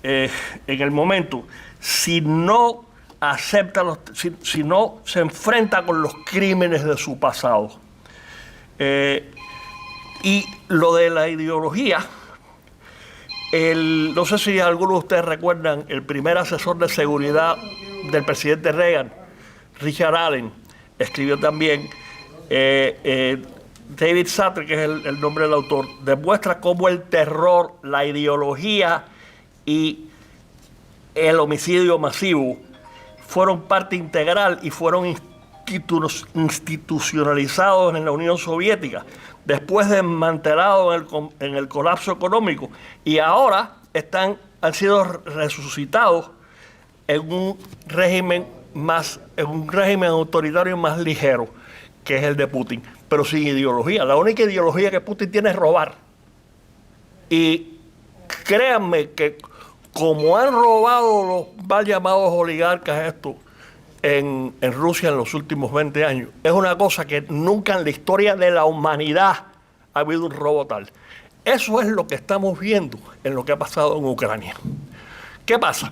en el momento si no acepta si no se enfrenta con los crímenes de su pasado. Y lo de la ideología, no sé si algunos de ustedes recuerdan, el primer asesor de seguridad del presidente Reagan, Richard Allen, escribió también, David Sutter, que es el nombre del autor, demuestra cómo el terror, la ideología y el homicidio masivo fueron parte integral y fueron institucionalizados en la Unión Soviética, después desmantelados en el colapso económico, y ahora han sido resucitados en un régimen autoritario más ligero, que es el de Putin, pero sin ideología. La única ideología que Putin tiene es robar. Y créanme que como han robado los mal llamados oligarcas estos en Rusia en los últimos 20 años, es una cosa que nunca en la historia de la humanidad ha habido un robo tal. Eso es lo que estamos viendo en lo que ha pasado en Ucrania. ¿Qué pasa?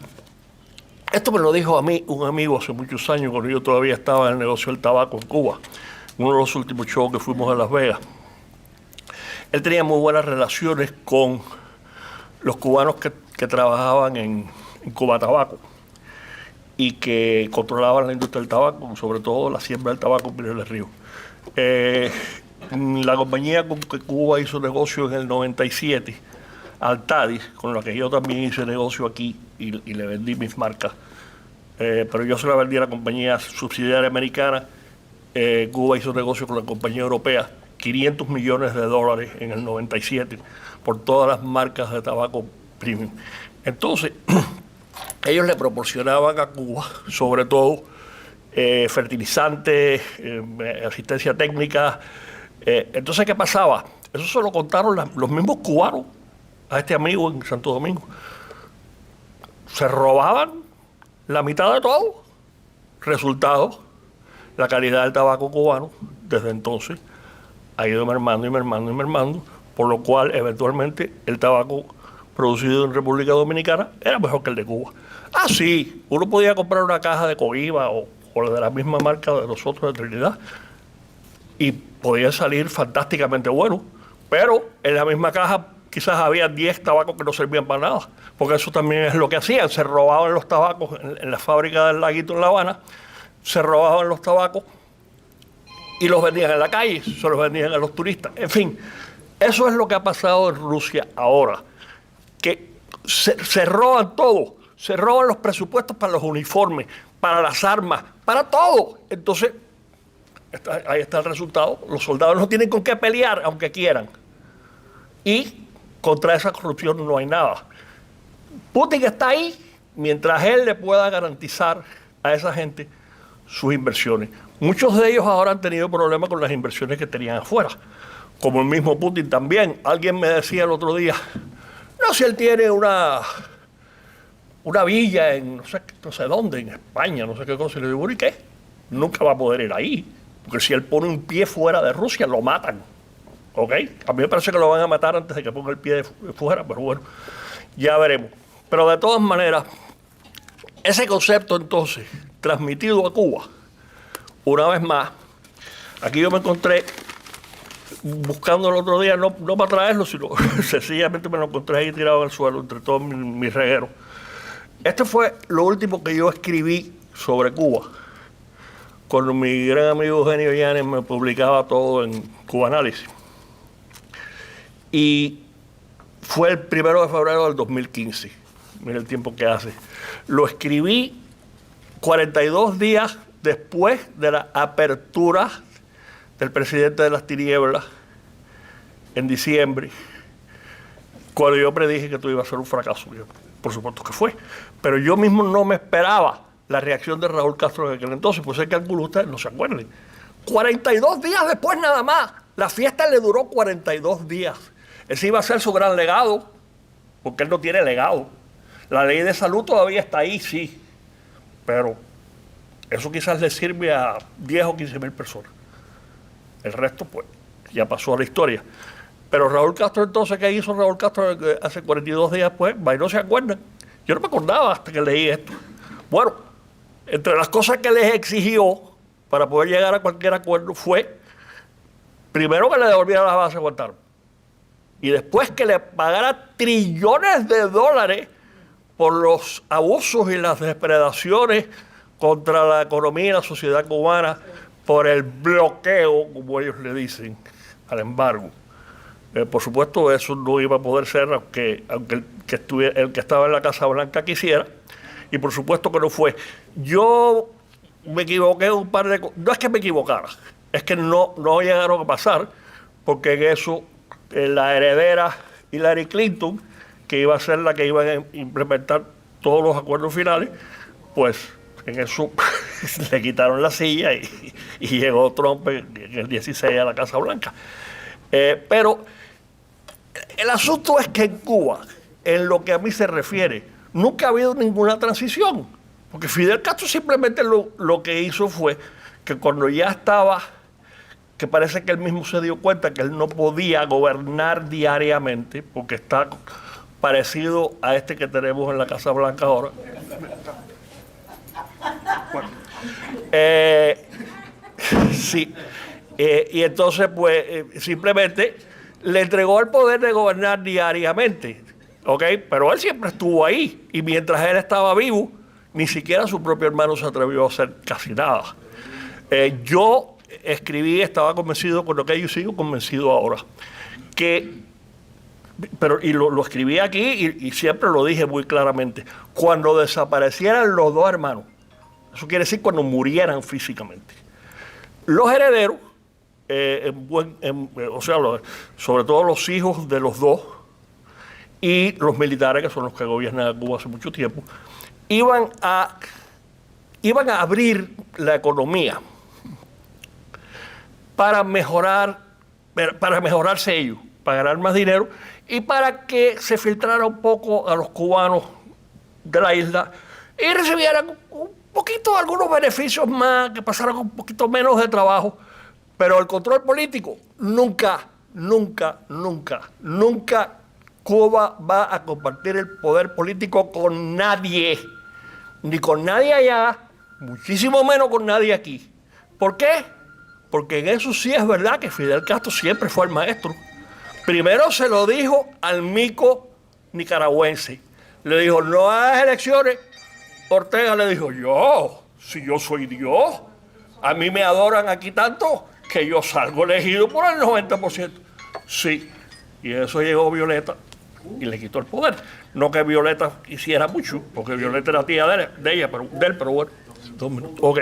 Esto me lo dijo a mí un amigo hace muchos años, cuando yo todavía estaba en el negocio del tabaco en Cuba, uno de los últimos shows que fuimos a Las Vegas. Él tenía muy buenas relaciones con los cubanos que trabajaban en Cuba Tabaco y que controlaban la industria del tabaco, sobre todo la siembra del tabaco en Pinar del Río. La compañía con que Cuba hizo negocio en el 97, Altadis, con la que yo también hice negocio aquí y le vendí mis marcas, pero yo se la vendí a la compañía subsidiaria americana. Cuba hizo negocio con la compañía europea, $500 millones en el 97, por todas las marcas de tabaco premium. Entonces, ellos le proporcionaban a Cuba, sobre todo, fertilizantes, asistencia técnica. Entonces, ¿qué pasaba? Eso se lo contaron los mismos cubanos a este amigo en Santo Domingo. Se robaban la mitad de todo. Resultado, la calidad del tabaco cubano, desde entonces, ha ido mermando y mermando y mermando, por lo cual, eventualmente, el tabaco producido en República Dominicana era mejor que el de Cuba. Ah, sí, uno podía comprar una caja de Cohiba o de la misma marca de nosotros de Trinidad y podía salir fantásticamente bueno, pero en la misma caja quizás había 10 tabacos que no servían para nada, porque eso también es lo que hacían, se robaban los tabacos en la fábrica del Laguito en La Habana, se robaban los tabacos y los vendían en la calle, se los vendían a los turistas. En fin, eso es lo que ha pasado en Rusia ahora, que se roban todo, se roban los presupuestos para los uniformes, para las armas, para todo. Entonces, ahí está el resultado, los soldados no tienen con qué pelear, aunque quieran. Y contra esa corrupción no hay nada. Putin está ahí mientras él le pueda garantizar a esa gente sus inversiones. Muchos de ellos ahora han tenido problemas con las inversiones que tenían afuera, como el mismo Putin también. Alguien me decía el otro día, no, si él tiene una villa en no sé dónde, en España, no sé qué cosa. Y le digo, ¿y qué? Nunca va a poder ir ahí, porque si él pone un pie fuera de Rusia, lo matan. ¿Ok? A mí me parece que lo van a matar antes de que ponga el pie fuera, pero bueno, ya veremos. Pero de todas maneras, ese concepto entonces, transmitido a Cuba, una vez más, aquí yo me encontré, buscando el otro día, no para traerlo, sino sencillamente me lo encontré ahí tirado en el suelo, entre todos mis regueros. Este fue lo último que yo escribí sobre Cuba. Cuando mi gran amigo Eugenio Llanes me publicaba todo en Cuba Análisis. Y fue el 1 de febrero del 2015. Mira el tiempo que hace. Lo escribí 42 días después de la apertura del presidente de las tinieblas en diciembre, cuando yo predije que todo iba a ser un fracaso. Por supuesto que fue. Pero yo mismo no me esperaba la reacción de Raúl Castro en aquel entonces, pues es que algunos de ustedes no se acuerden. 42 días después nada más. La fiesta le duró 42 días. Ese iba a ser su gran legado, porque él no tiene legado. La ley de salud todavía está ahí, sí, pero eso quizás le sirve a 10 o 15 mil personas. El resto, pues, ya pasó a la historia. Pero Raúl Castro entonces, ¿qué hizo Raúl Castro hace 42 días después? No se acuerdan. Yo no me acordaba hasta que leí esto. Bueno, entre las cosas que les exigió para poder llegar a cualquier acuerdo fue, primero, que le devolviera las bases de Guantánamo, y después que le pagara trillones de dólares por los abusos y las depredaciones contra la economía y la sociedad cubana, por el bloqueo, como ellos le dicen, al embargo. Por supuesto, eso no iba a poder ser aunque el que estaba en la Casa Blanca quisiera, y por supuesto que no fue. Yo me equivoqué un par de cosas. No es que me equivocara, es que no llegaron a pasar, porque en eso la heredera Hillary Clinton, que iba a ser la que iba a implementar todos los acuerdos finales, pues en eso le quitaron la silla y llegó Trump en el 16 a la Casa Blanca. Pero el asunto es que en Cuba, en lo que a mí se refiere, nunca ha habido ninguna transición, porque Fidel Castro simplemente lo que hizo fue que cuando ya estaba, que parece que él mismo se dio cuenta que él no podía gobernar diariamente, porque está parecido a este que tenemos en la Casa Blanca ahora. Bueno, sí, y entonces pues simplemente le entregó el poder de gobernar diariamente, ¿ok? Pero él siempre estuvo ahí, y mientras él estaba vivo, ni siquiera su propio hermano se atrevió a hacer casi nada. Yo escribí, estaba convencido con lo que yo sigo convencido ahora, y lo escribí aquí y siempre lo dije muy claramente, cuando desaparecieran los dos hermanos, eso quiere decir cuando murieran físicamente, los herederos, sobre todo los hijos de los dos y los militares, que son los que gobiernan Cuba hace mucho tiempo, iban a abrir la economía para mejorarse ellos, para ganar más dinero y para que se filtrara un poco a los cubanos de la isla y recibieran un poquito, algunos beneficios más, que pasaran un poquito menos de trabajo. Pero el control político, nunca Cuba va a compartir el poder político con nadie, ni con nadie allá, muchísimo menos con nadie aquí. ¿Por qué? Porque en eso sí es verdad que Fidel Castro siempre fue el maestro. Primero se lo dijo al mico nicaragüense. Le dijo, no hagas elecciones. Ortega le dijo, si yo soy Dios, a mí me adoran aquí tanto que yo salgo elegido por el 90%. Sí, y eso llegó Violeta y le quitó el poder. No que Violeta hiciera mucho, porque Violeta era tía de ella, pero bueno. 2 minutos. Ok,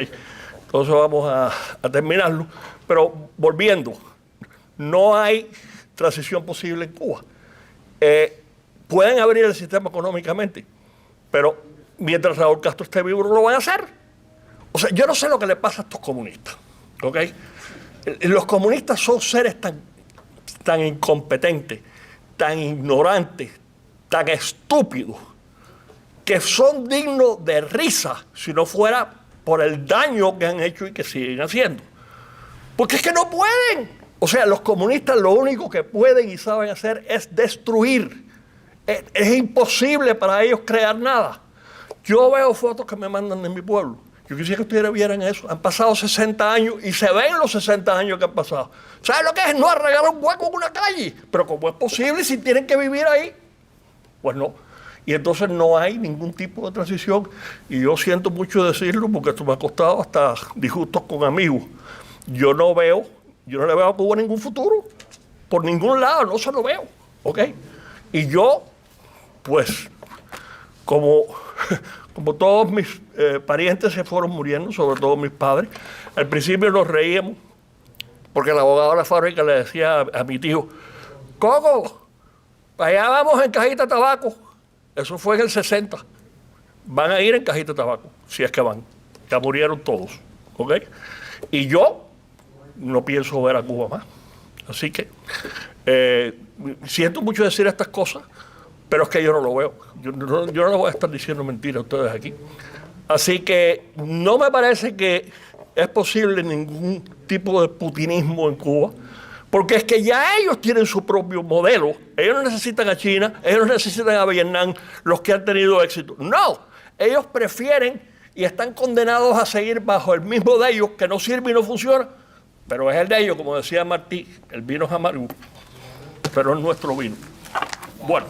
entonces vamos a terminarlo. Pero volviendo, no hay transición posible en Cuba. Pueden abrir el sistema económicamente, pero mientras Raúl Castro esté vivo no lo van a hacer. O sea, yo no sé lo que le pasa a estos comunistas, ¿ok? Los comunistas son seres tan incompetentes, tan ignorantes, tan estúpidos, que son dignos de risa si no fuera por el daño que han hecho y que siguen haciendo. Porque es que no pueden. O sea, los comunistas lo único que pueden y saben hacer es destruir. Es imposible para ellos crear nada. Yo veo fotos que me mandan de mi pueblo. Yo quisiera que ustedes vieran eso. Han pasado 60 años y se ven los 60 años que han pasado. ¿Saben lo que es? No arreglar un hueco en una calle. Pero ¿cómo es posible si tienen que vivir ahí? Pues no. Y entonces no hay ningún tipo de transición. Y yo siento mucho decirlo porque esto me ha costado hasta disgustos con amigos. Yo no le veo a Cuba ningún futuro. Por ningún lado, no se lo veo. ¿Ok? Y yo, pues, como todos mis parientes se fueron muriendo, sobre todo mis padres, al principio nos reíamos, porque el abogado de la fábrica le decía a mi tío, Coco, para allá vamos en cajita de tabaco. Eso fue en el 60. Van a ir en cajita de tabaco, si es que van. Ya murieron todos, ¿ok? Y yo no pienso ver a Cuba más. Así que siento mucho decir estas cosas, pero es que yo no lo veo. Yo no les voy a estar diciendo mentiras a ustedes aquí. Así que no me parece que es posible ningún tipo de putinismo en Cuba, porque es que ya ellos tienen su propio modelo. Ellos no necesitan a China, ellos no necesitan a Vietnam, los que han tenido éxito. No, ellos prefieren y están condenados a seguir bajo el mismo de ellos, que no sirve y no funciona, pero es el de ellos, como decía Martí, el vino es amargo, pero es nuestro vino. Bueno.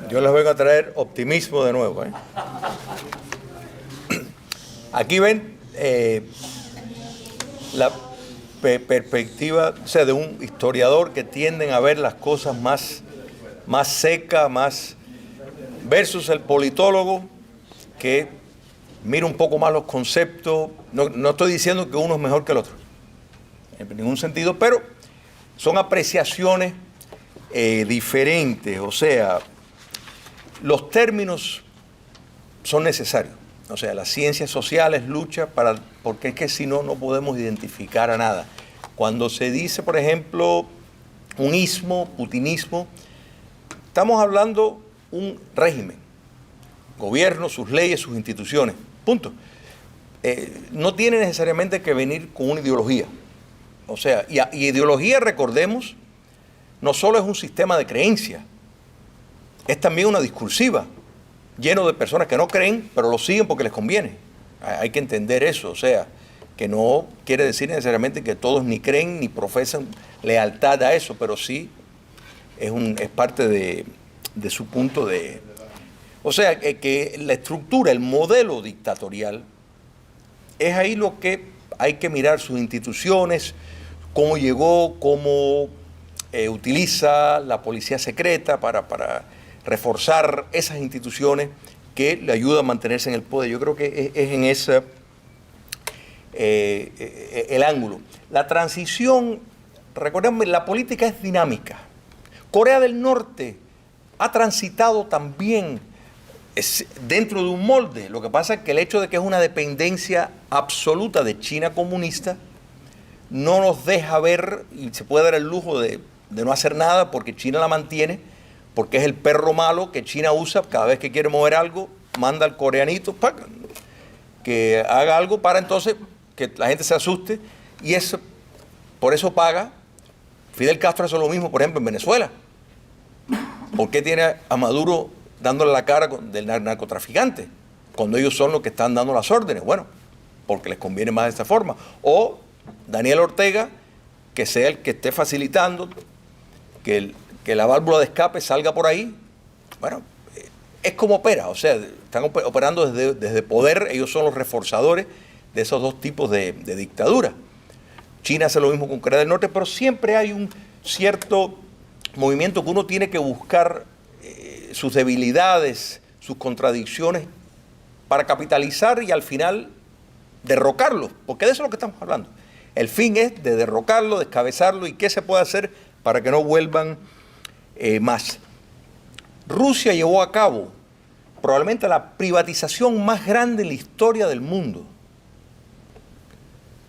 Yo les vengo a traer optimismo de nuevo. Aquí ven la perspectiva, o sea, de un historiador que tienden a ver las cosas más secas, más versus el politólogo que mira un poco más los conceptos. No estoy diciendo que uno es mejor que el otro, en ningún sentido, pero son apreciaciones diferentes. O sea, los términos son necesarios. O sea, las ciencias sociales luchan porque es que si no, no podemos identificar a nada. Cuando se dice, por ejemplo, un ismo, putinismo, estamos hablando un régimen, gobierno, sus leyes, sus instituciones, punto. No tiene necesariamente que venir con una ideología. O sea, y ideología, recordemos, no solo es un sistema de creencias, es también una discursiva, lleno de personas que no creen, pero lo siguen porque les conviene. Hay que entender eso, o sea, que no quiere decir necesariamente que todos ni creen ni profesan lealtad a eso, pero sí es parte de su punto de... O sea, que la estructura, el modelo dictatorial, es ahí lo que hay que mirar, sus instituciones, cómo llegó, cómo utiliza la policía secreta para reforzar esas instituciones que le ayudan a mantenerse en el poder. Yo creo que es en ese el ángulo. La transición, recordemos, la política es dinámica. Corea del Norte ha transitado también dentro de un molde. Lo que pasa es que el hecho de que es una dependencia absoluta de China comunista no nos deja ver, y se puede dar el lujo de no hacer nada porque China la mantiene, porque es el perro malo que China usa cada vez que quiere mover algo, manda al coreanito que haga algo para entonces que la gente se asuste, y por eso paga. Fidel Castro hace lo mismo, por ejemplo, en Venezuela. ¿Por qué tiene a Maduro dándole la cara del narcotraficante cuando ellos son los que están dando las órdenes? Bueno, porque les conviene más de esta forma. O Daniel Ortega, que sea el que esté facilitando que la válvula de escape salga por ahí. Bueno, es como opera, o sea, están operando desde poder, ellos son los reforzadores de esos dos tipos de dictadura. China hace lo mismo con Corea del Norte, pero siempre hay un cierto movimiento que uno tiene que buscar sus debilidades, sus contradicciones, para capitalizar y al final derrocarlo, porque de eso es lo que estamos hablando. El fin es de derrocarlo, descabezarlo y qué se puede hacer para que no vuelvan más. Rusia llevó a cabo probablemente la privatización más grande en la historia del mundo.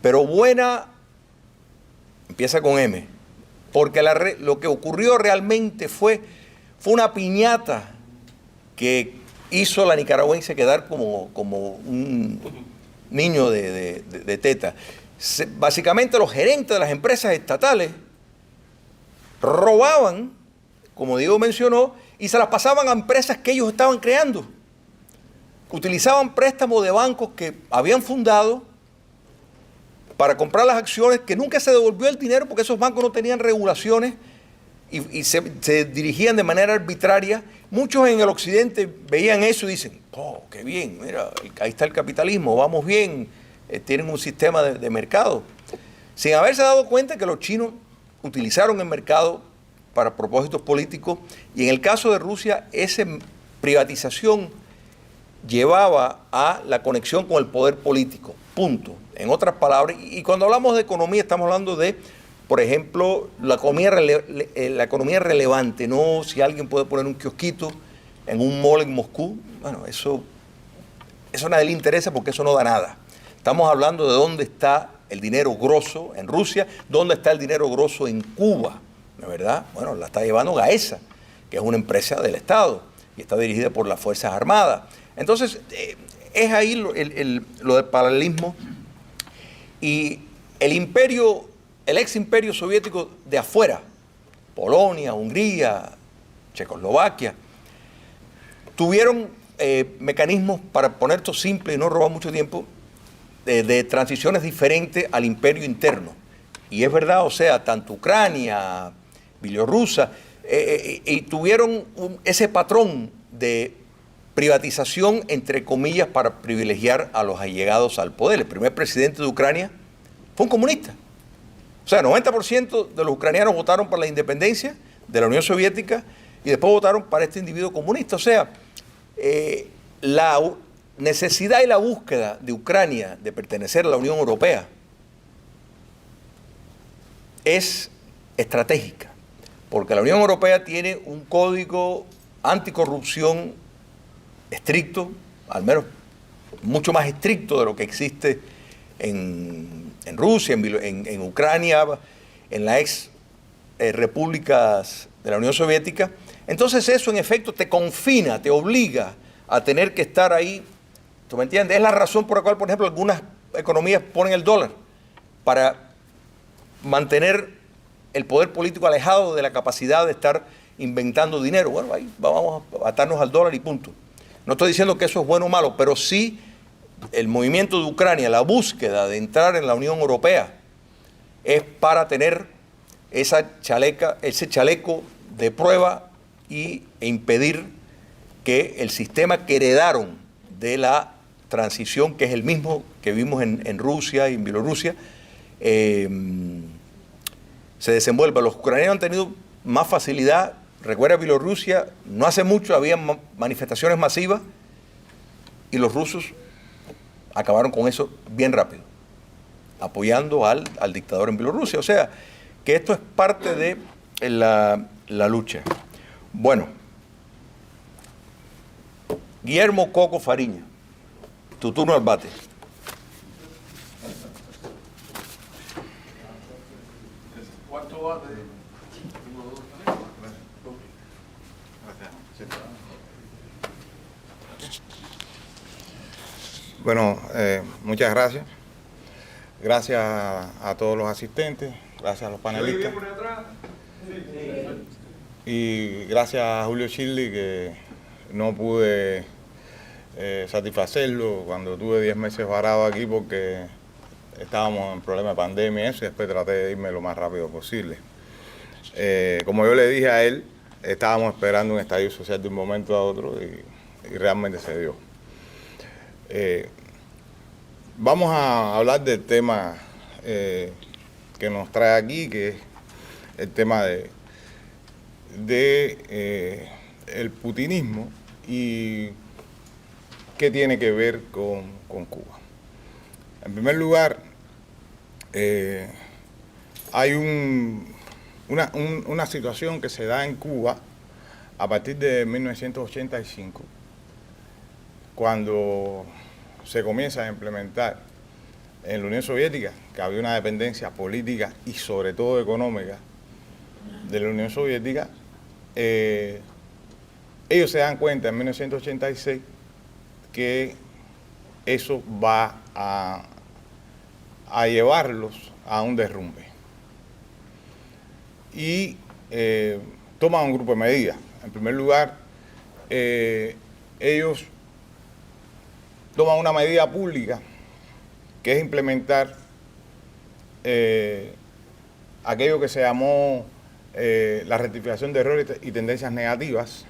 Pero buena, empieza con M, porque lo que ocurrió realmente fue una piñata que hizo a la nicaragüense quedar como un niño de teta. Básicamente los gerentes de las empresas estatales robaban, como Diego mencionó, y se las pasaban a empresas que ellos estaban creando. Utilizaban préstamos de bancos que habían fundado para comprar las acciones, que nunca se devolvió el dinero porque esos bancos no tenían regulaciones y se dirigían de manera arbitraria. Muchos en el occidente veían eso y dicen, oh, qué bien, mira, ahí está el capitalismo, vamos bien, tienen un sistema de mercado. Sin haberse dado cuenta que los chinos utilizaron el mercado para propósitos políticos, y en el caso de Rusia, esa privatización llevaba a la conexión con el poder político, punto. En otras palabras, y cuando hablamos de economía, estamos hablando de, por ejemplo, la economía relevante, no si alguien puede poner un kiosquito en un mall en Moscú. Bueno, eso a nadie le interesa porque eso no da nada. Estamos hablando de dónde está el dinero grosso en Rusia, dónde está el dinero grosso en Cuba, ¿no es verdad? Bueno, la está llevando Gaesa, que es una empresa del Estado y está dirigida por las Fuerzas Armadas. Entonces, es ahí lo del paralelismo. Y el ex imperio soviético de afuera, Polonia, Hungría, Checoslovaquia, tuvieron mecanismos, para poner esto simple y no robar mucho tiempo, de transiciones diferentes al imperio interno. Y es verdad, o sea, tanto Ucrania, Bielorrusia, y tuvieron ese patrón de privatización, entre comillas, para privilegiar a los allegados al poder. El primer presidente de Ucrania fue un comunista. O sea, el 90% de los ucranianos votaron por la independencia de la Unión Soviética y después votaron para este individuo comunista. O sea, la necesidad y la búsqueda de Ucrania de pertenecer a la Unión Europea es estratégica, porque la Unión Europea tiene un código anticorrupción estricto, al menos mucho más estricto de lo que existe en Rusia, en Ucrania, en las ex repúblicas de la Unión Soviética. Entonces eso en efecto te confina, te obliga a tener que estar ahí. ¿Tú me entiendes? Es la razón por la cual, por ejemplo, algunas economías ponen el dólar, para mantener el poder político alejado de la capacidad de estar inventando dinero. Bueno, ahí vamos a atarnos al dólar y punto. No estoy diciendo que eso es bueno o malo, pero sí el movimiento de Ucrania, la búsqueda de entrar en la Unión Europea, es para tener ese chaleco de prueba e impedir que el sistema que heredaron de la transición, que es el mismo que vimos en Rusia y en Bielorrusia, se desenvuelva. Los ucranianos han tenido más facilidad. Recuerda, Bielorrusia, no hace mucho había manifestaciones masivas y los rusos acabaron con eso bien rápido, apoyando al dictador en Bielorrusia. O sea, que esto es parte de la lucha. Bueno, Guillermo Coco Fariña, tu turno al bate. ¿Cuánto bate? Bueno, muchas gracias. Gracias a todos los asistentes, gracias a los panelistas. Y gracias a Julio Schilly, que no pude satisfacerlo cuando tuve 10 meses varado aquí porque estábamos en problema de pandemia y eso, y después traté de irme lo más rápido posible. Como yo le dije a él, estábamos esperando un estallido social de un momento a otro y realmente se dio. Vamos a hablar del tema que nos trae aquí, que es el tema de el putinismo y qué tiene que ver con Cuba. En primer lugar, hay una situación que se da en Cuba a partir de 1985, cuando se comienza a implementar en la Unión Soviética, que había una dependencia política y sobre todo económica de la Unión Soviética. Ellos se dan cuenta en 1986 que eso va a llevarlos a un derrumbe. Y toman un grupo de medidas. En primer lugar, ellos toman una medida pública que es implementar aquello que se llamó la rectificación de errores y tendencias negativas,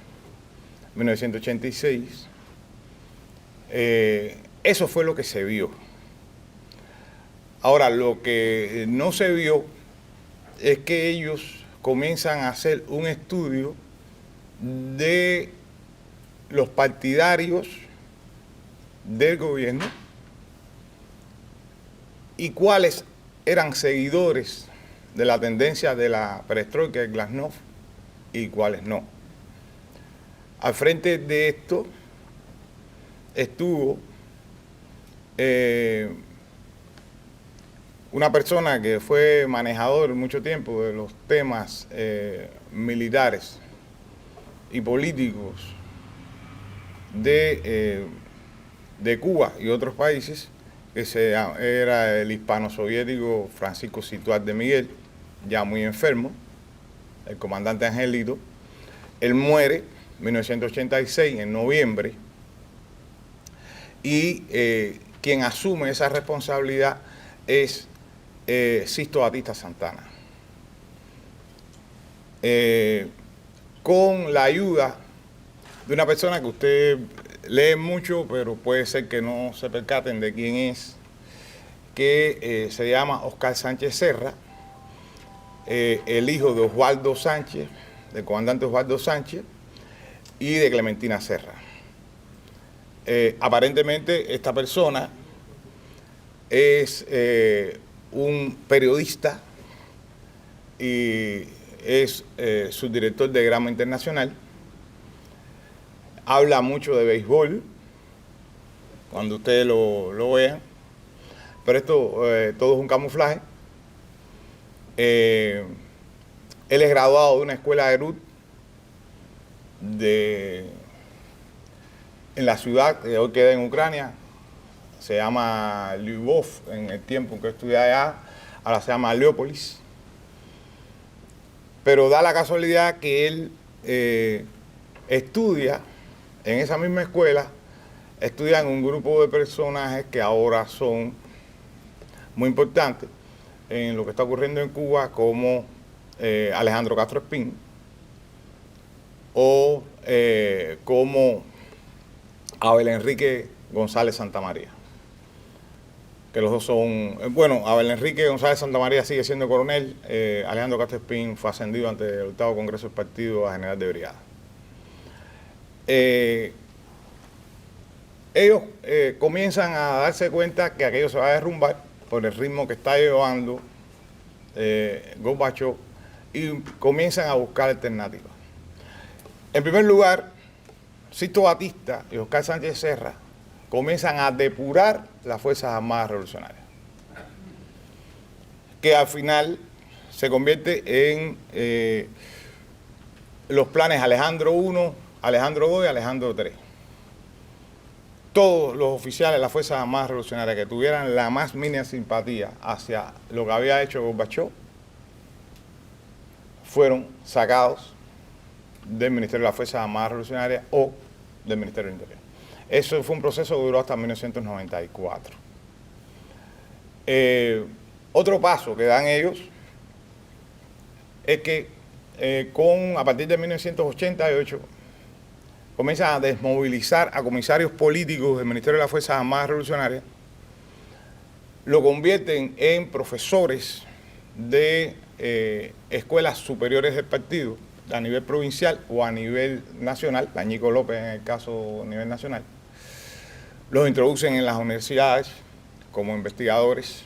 1986. Eso fue lo que se vio. Ahora, lo que no se vio es que ellos comienzan a hacer un estudio de los partidarios del gobierno y cuáles eran seguidores de la tendencia de la perestroika y glasnost y cuáles no. Al frente de esto estuvo una persona que fue manejador mucho tiempo de los temas militares y políticos de Cuba y otros países, que era el hispano-soviético Francisco Situat de Miguel, ya muy enfermo, el comandante Angelito. Él muere en 1986, en noviembre, y quien asume esa responsabilidad es Sisto Batista Santana. Con la ayuda de una persona que usted lee mucho, pero puede ser que no se percaten de quién es, que se llama Oscar Sánchez Serra, el hijo de Osvaldo Sánchez, del comandante Osvaldo Sánchez, y de Clementina Serra. Aparentemente esta persona es un periodista y es subdirector de Grama Internacional. Habla mucho de béisbol, cuando ustedes lo vean, pero esto todo es un camuflaje. Él es graduado de una escuela de RUT en la ciudad que hoy queda en Ucrania. Se llama Lyubov en el tiempo en que estudié allá, ahora se llama Leópolis. Pero da la casualidad que él estudia en esa misma escuela, estudian un grupo de personajes que ahora son muy importantes en lo que está ocurriendo en Cuba, como Alejandro Castro Espín o como Abel Enrique González Santamaría, que los dos son, bueno, Abel Enrique González Santamaría sigue siendo coronel, Alejandro Castro Espín fue ascendido ante el 8º Congreso del Partido a general de brigada. Ellos comienzan a darse cuenta que aquello se va a derrumbar por el ritmo que está llevando Gorbachev, y comienzan a buscar alternativas. En primer lugar, Sisto Batista y Oscar Sánchez Serra comienzan a depurar las Fuerzas Armadas Revolucionarias, que al final se convierte en los planes Alejandro I, Alejandro II y Alejandro III. Todos los oficiales de las Fuerzas Armadas Revolucionarias que tuvieran la más mínima simpatía hacia lo que había hecho Gorbachev fueron sacados del Ministerio de las Fuerzas Armadas Revolucionarias o del Ministerio del Interior. Eso fue un proceso que duró hasta 1994. Otro paso que dan ellos es que a partir de 1988 comienzan a desmovilizar a comisarios políticos del Ministerio de las Fuerzas Armadas Revolucionarias, lo convierten en profesores de escuelas superiores del partido a nivel provincial o a nivel nacional, Ñico López en el caso a nivel nacional. Los introducen en las universidades como investigadores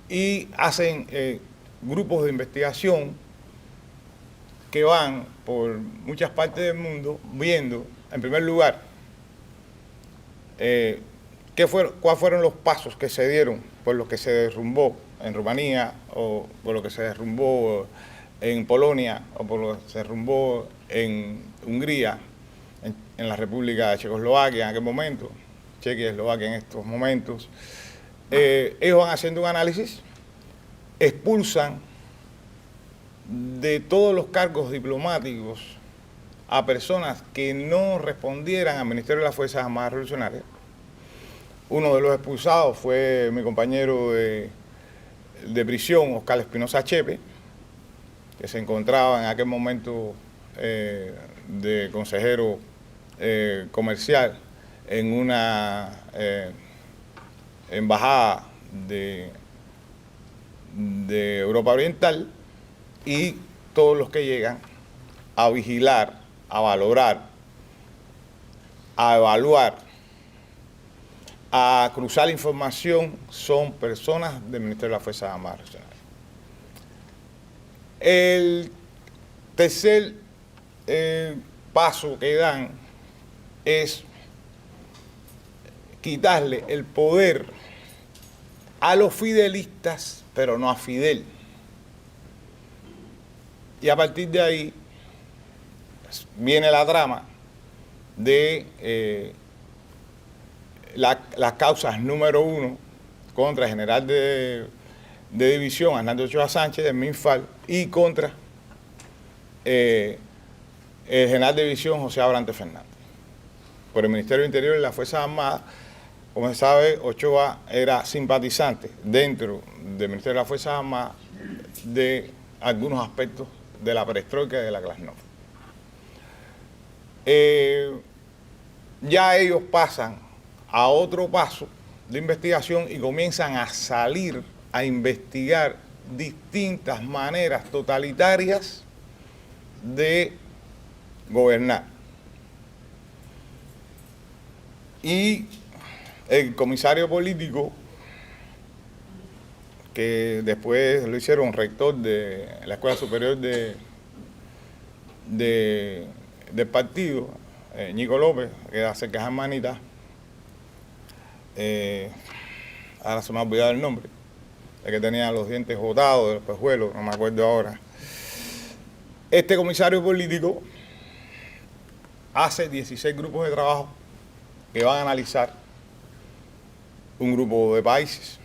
y hacen grupos de investigación que van por muchas partes del mundo viendo, en primer lugar, cuáles fueron los pasos que se dieron por los que se derrumbó en Rumanía, o por lo que se derrumbó en Polonia, o por lo que se derrumbó en Hungría, en la República de Checoslovaquia en aquel momento, Chequia y Eslovaquia en estos momentos. Ellos van haciendo un análisis, expulsan de todos los cargos diplomáticos a personas que no respondieran al Ministerio de las Fuerzas Armadas Revolucionarias. Uno de los expulsados fue mi compañero de prisión, Oscar Espinosa Chepe, que se encontraba en aquel momento de consejero comercial en una embajada de Europa Oriental, y todos los que llegan a vigilar, a valorar, a evaluar, a cruzar la información son personas del Ministerio de las Fuerzas Armadas Revolucionarias. El tercer paso que dan es quitarle el poder a los fidelistas, pero no a Fidel. Y a partir de ahí viene la trama de las causas número 1 contra el general de división Arnaldo Ochoa Sánchez del MINFAL y contra el general de división José Abrante Fernández. Por el Ministerio del Interior y las Fuerzas Armadas, como se sabe, Ochoa era simpatizante dentro del Ministerio de las Fuerzas Armadas de algunos aspectos de la perestroika y de la glasnost. Ya ellos pasan a otro paso de investigación y comienzan a salir a investigar distintas maneras totalitarias de gobernar. Y el comisario político, que después lo hicieron rector de la Escuela Superior del partido, Ñico López, que era cerca de Hermanita, ahora se me ha olvidado el nombre, el que tenía los dientes botados, de los pejuelos, no me acuerdo ahora. Este comisario político hace 16 grupos de trabajo que van a analizar un grupo de países.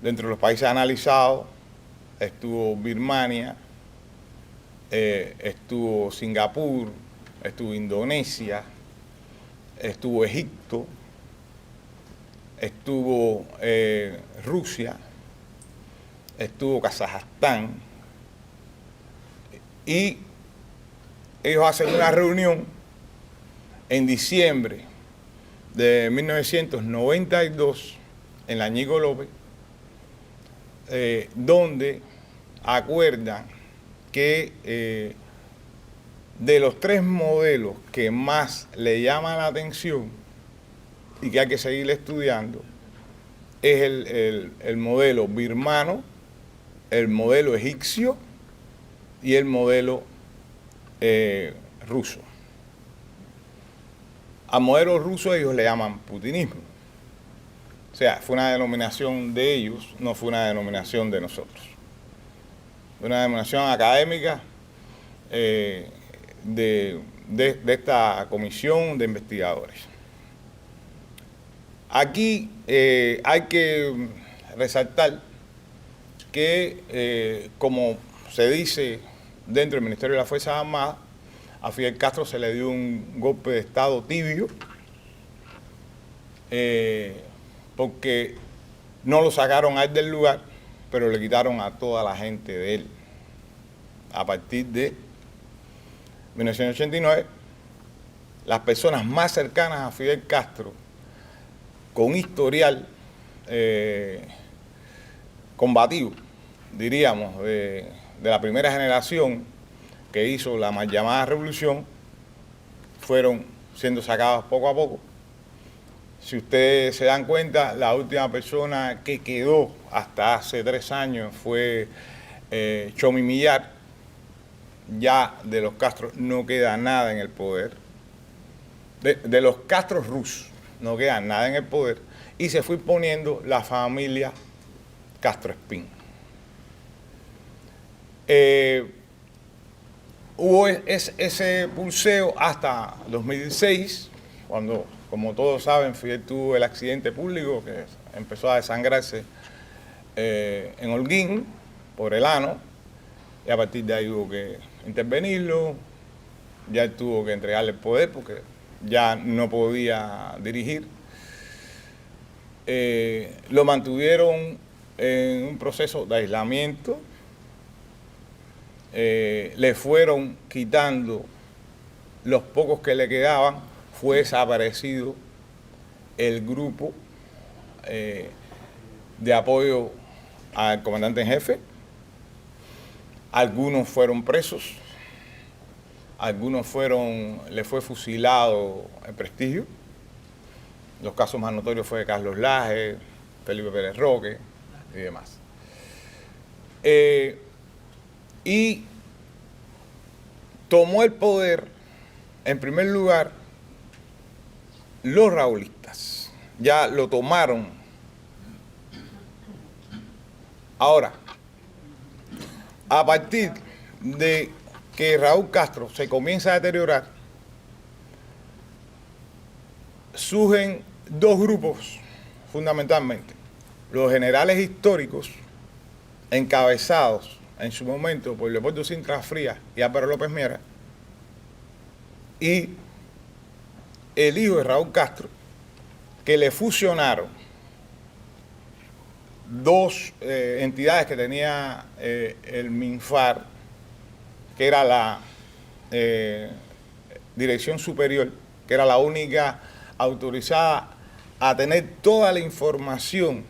Dentro de los países analizados estuvo Birmania, estuvo Singapur, estuvo Indonesia, estuvo Egipto, estuvo Rusia, estuvo Kazajstán, y ellos hacen una reunión en diciembre de 1992 en la Ñico López, donde acuerdan que de los 3 modelos que más le llaman la atención y que hay que seguir estudiando, es el modelo birmano, el modelo egipcio y el modelo ruso. Al modelo ruso ellos le llaman putinismo. O sea, fue una denominación de ellos, no fue una denominación de nosotros. Fue una denominación académica de esta comisión de investigadores. Aquí hay que resaltar que, como se dice dentro del Ministerio de las Fuerzas Armadas, A Fidel Castro se le dio un golpe de Estado tibio, porque no lo sacaron a él del lugar, pero le quitaron a toda la gente de él. A partir de 1989, las personas más cercanas a Fidel Castro, con historial combativo, diríamos, de la primera generación que hizo la mal llamada revolución, fueron siendo sacadas poco a poco. Si ustedes se dan cuenta, la última persona que quedó hasta hace 3 años fue Chomi Millar. Ya de los Castro no queda nada en el poder. De los Castro Ruz no queda nada en el poder. Y se fue imponiendo la familia Castro Espín. Hubo ese pulseo hasta 2016, cuando, como todos saben, Fidel tuvo el accidente público que empezó a desangrarse en Holguín por el ano, y a partir de ahí hubo que intervenirlo, ya él tuvo que entregarle el poder porque ya no podía dirigir. Lo mantuvieron en un proceso de aislamiento, le fueron quitando los pocos que le quedaban, fue desaparecido el grupo de apoyo al comandante en jefe. Algunos fueron presos, algunos le fue fusilado el prestigio. Los casos más notorios fue de Carlos Laje, Felipe Pérez Roque y demás. Y tomó el poder, en primer lugar, los raúlistas. Ya lo tomaron. Ahora, a partir de que Raúl Castro se comienza a deteriorar, surgen 2 grupos fundamentalmente. Los generales históricos, encabezados en su momento por Leopoldo Sintra Frías y Álvaro López Miera, y el hijo de Raúl Castro, que le fusionaron 2 entidades que tenía el MINFAR, que era la Dirección Superior, que era la única autorizada a tener toda la información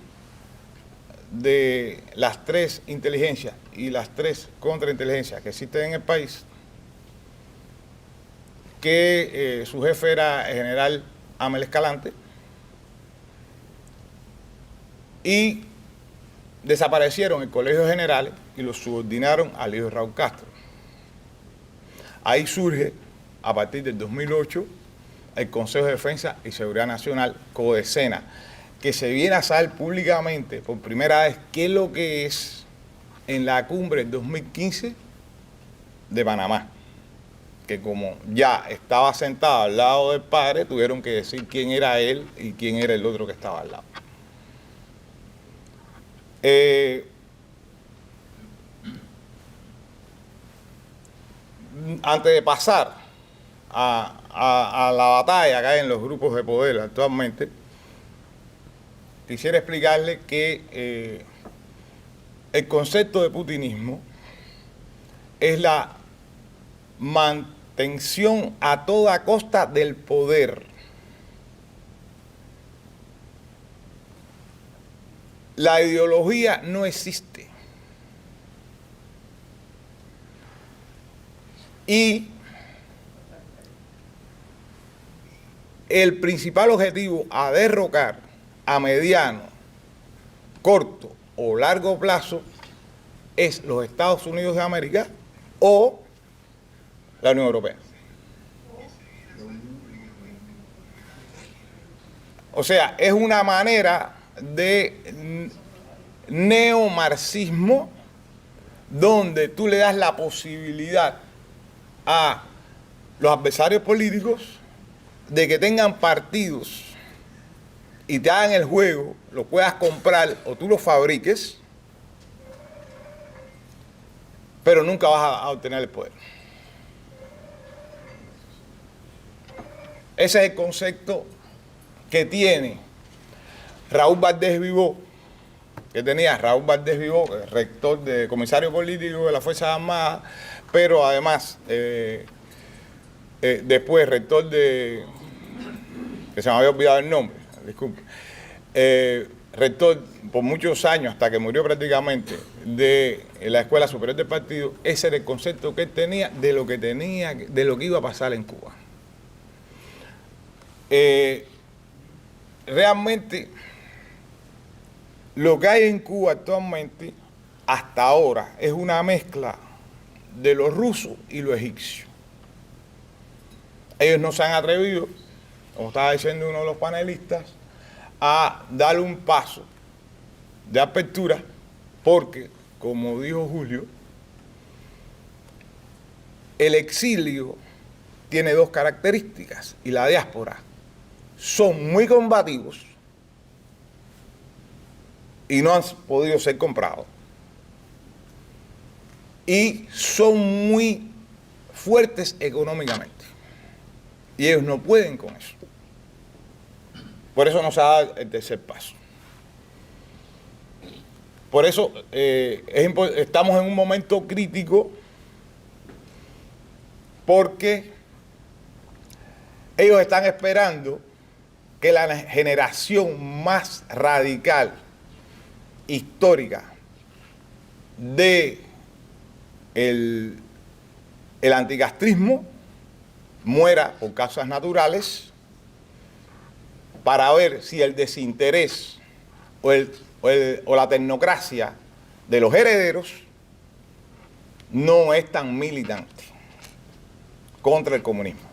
de las 3 inteligencias y las 3 contrainteligencias que existen en el país, que su jefe era el general Amel Escalante, y desaparecieron el Colegio de Generales y los subordinaron al hijo de Raúl Castro. Ahí surge, a partir del 2008, el Consejo de Defensa y Seguridad Nacional, CODESENA, que se viene a saber públicamente por primera vez qué es lo que es en la cumbre del 2015 de Panamá, que como ya estaba sentado al lado del padre, tuvieron que decir quién era él y quién era el otro que estaba al lado. Antes de pasar a la batalla que hay en los grupos de poder actualmente, quisiera explicarle que el concepto de putinismo es la mantención a toda costa del poder. La ideología no existe. Y el principal objetivo a derrocar a mediano, corto o largo plazo es los Estados Unidos de América o la Unión Europea. O sea, es una manera de neomarxismo donde tú le das la posibilidad a los adversarios políticos de que tengan partidos y te hagan el juego, lo puedas comprar o tú lo fabriques, pero nunca vas a obtener el poder. Ese es el concepto que tiene Raúl Valdés Vivó, rector de comisario político de las Fuerzas Armadas, pero además después rector de, que se me había olvidado el nombre, disculpe, rector por muchos años, hasta que murió prácticamente, de la Escuela Superior del Partido. Ese era el concepto que él tenía de lo que iba a pasar en Cuba. Realmente, lo que hay en Cuba actualmente, hasta ahora, es una mezcla de lo ruso y lo egipcio. Ellos no se han atrevido, como estaba diciendo uno de los panelistas, a darle un paso de apertura, porque, como dijo Julio, el exilio tiene dos características, y la diáspora: son muy combativos y no han podido ser comprados, y son muy fuertes económicamente, y ellos no pueden con eso. Por eso no se da el tercer paso. Por eso estamos en un momento crítico, porque ellos están esperando que la generación más radical, histórica, de el anticastrismo muera por causas naturales, para ver si el desinterés o la tecnocracia de los herederos no es tan militante contra el comunismo.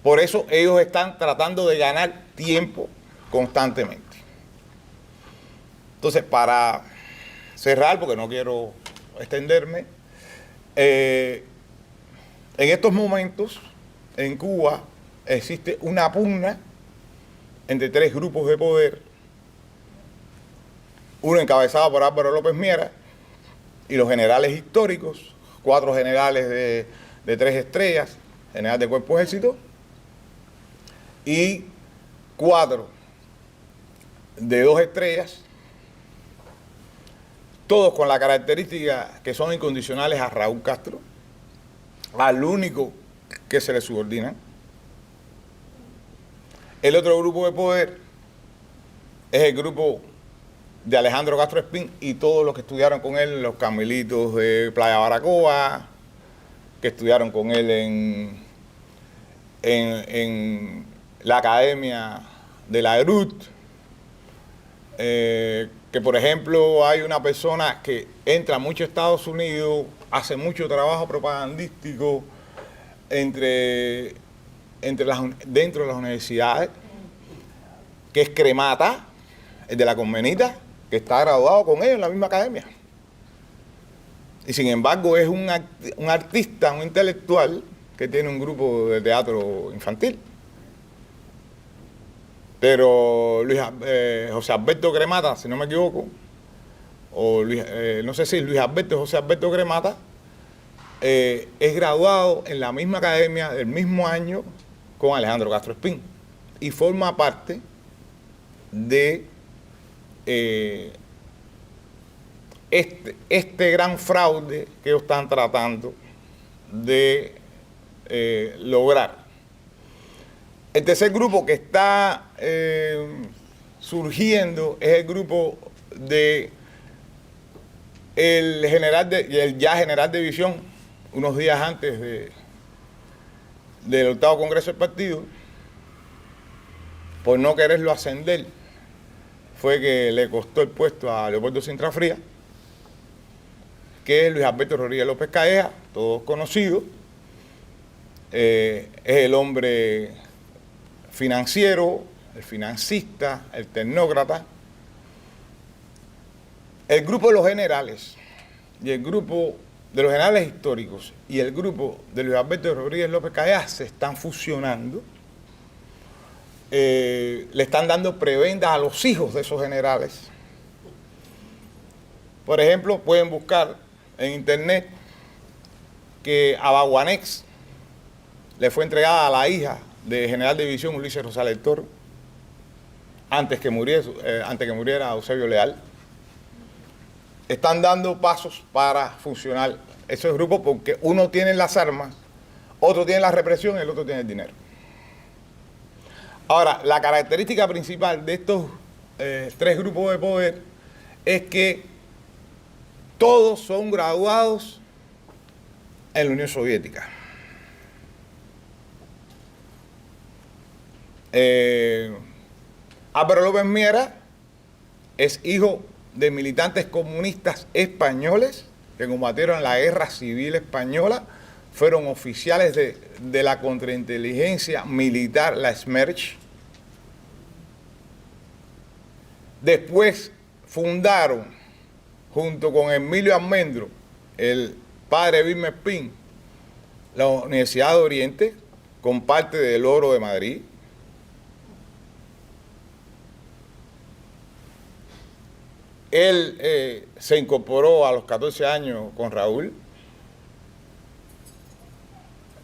Por eso ellos están tratando de ganar tiempo constantemente. Entonces, para cerrar, porque no quiero extenderme, en estos momentos en Cuba existe una pugna entre tres grupos de poder, uno encabezado por Álvaro López Miera y los generales históricos, 4 generales de 3 estrellas, general de cuerpo ejército, y 4 de 2 estrellas, todos con la característica que son incondicionales a Raúl Castro, al único que se le subordina. El otro grupo de poder es el grupo de Alejandro Castro Espín y todos los que estudiaron con él, los Carmelitos de Playa Baracoa, que estudiaron con él en la Academia de la ERUT, que por ejemplo hay una persona que entra mucho a Estados Unidos, hace mucho trabajo propagandístico dentro de las universidades, que es Cremata, el de la Convenita, que está graduado con ellos en la misma academia. Y sin embargo es un artista, un intelectual que tiene un grupo de teatro infantil. Pero José Alberto Cremata, si no me equivoco, o no sé si Luis Alberto o José Alberto Cremata, es graduado en la misma academia del mismo año con Alejandro Castro Espín y forma parte de este gran fraude que ellos están tratando de lograr. El tercer grupo que está surgiendo es el grupo de el ya general de división, unos días antes del 8º Congreso del Partido, por no quererlo ascender, fue que le costó el puesto a Leopoldo Sintra Frías, que es Luis Alberto Rodríguez López Calleja, todos conocidos, es el hombre financiero, el financista, el tecnócrata. El grupo de los generales y el grupo de los generales históricos y el grupo de Luis Alberto Rodríguez López Calleja se están fusionando, le están dando prebendas a los hijos de esos generales. Por ejemplo, pueden buscar en internet que Abaguanex, le fue entregada a la hija del general de división Ulises Rosales Toro, antes que muriera Eusebio Leal. Están dando pasos para funcionar esos grupos porque uno tiene las armas, otro tiene la represión y el otro tiene el dinero. Ahora, la característica principal de estos tres grupos de poder es que todos son graduados en la Unión Soviética. Álvaro López Miera es hijo de militantes comunistas españoles que combatieron en la Guerra Civil Española, fueron oficiales de la contrainteligencia militar, la Smerch. Después fundaron, junto con Emilio Almendro, el padre Vilma Espín, la Universidad de Oriente, con parte del oro de Madrid. Él se incorporó a los 14 años con Raúl.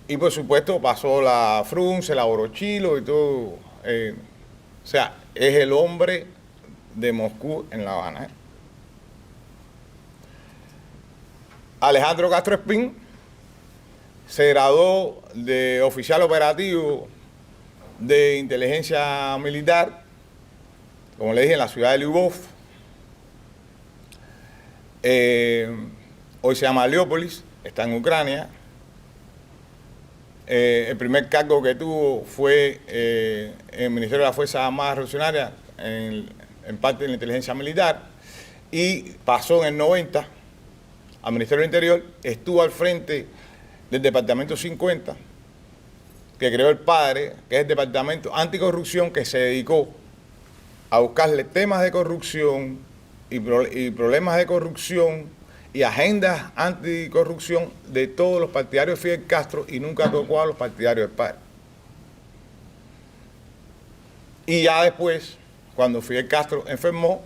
Y por supuesto pasó la Frunze, la Orochilo y todo. O sea, es el hombre de Moscú en La Habana. Alejandro Castro Espín se graduó de oficial operativo de inteligencia militar, como le dije, en la ciudad de Lvov. Hoy se llama Leópolis, está en Ucrania. El primer cargo que tuvo fue en el Ministerio de las Fuerzas Armadas Revolucionarias, en parte de la inteligencia militar, y pasó en el 90 al Ministerio del Interior, estuvo al frente del Departamento 50, que creó el padre, que es el Departamento Anticorrupción, que se dedicó a buscarle temas de corrupción y problemas de corrupción y agendas anticorrupción de todos los partidarios de Fidel Castro y nunca tocó a los partidarios del padre. Y ya después, cuando Fidel Castro enfermó,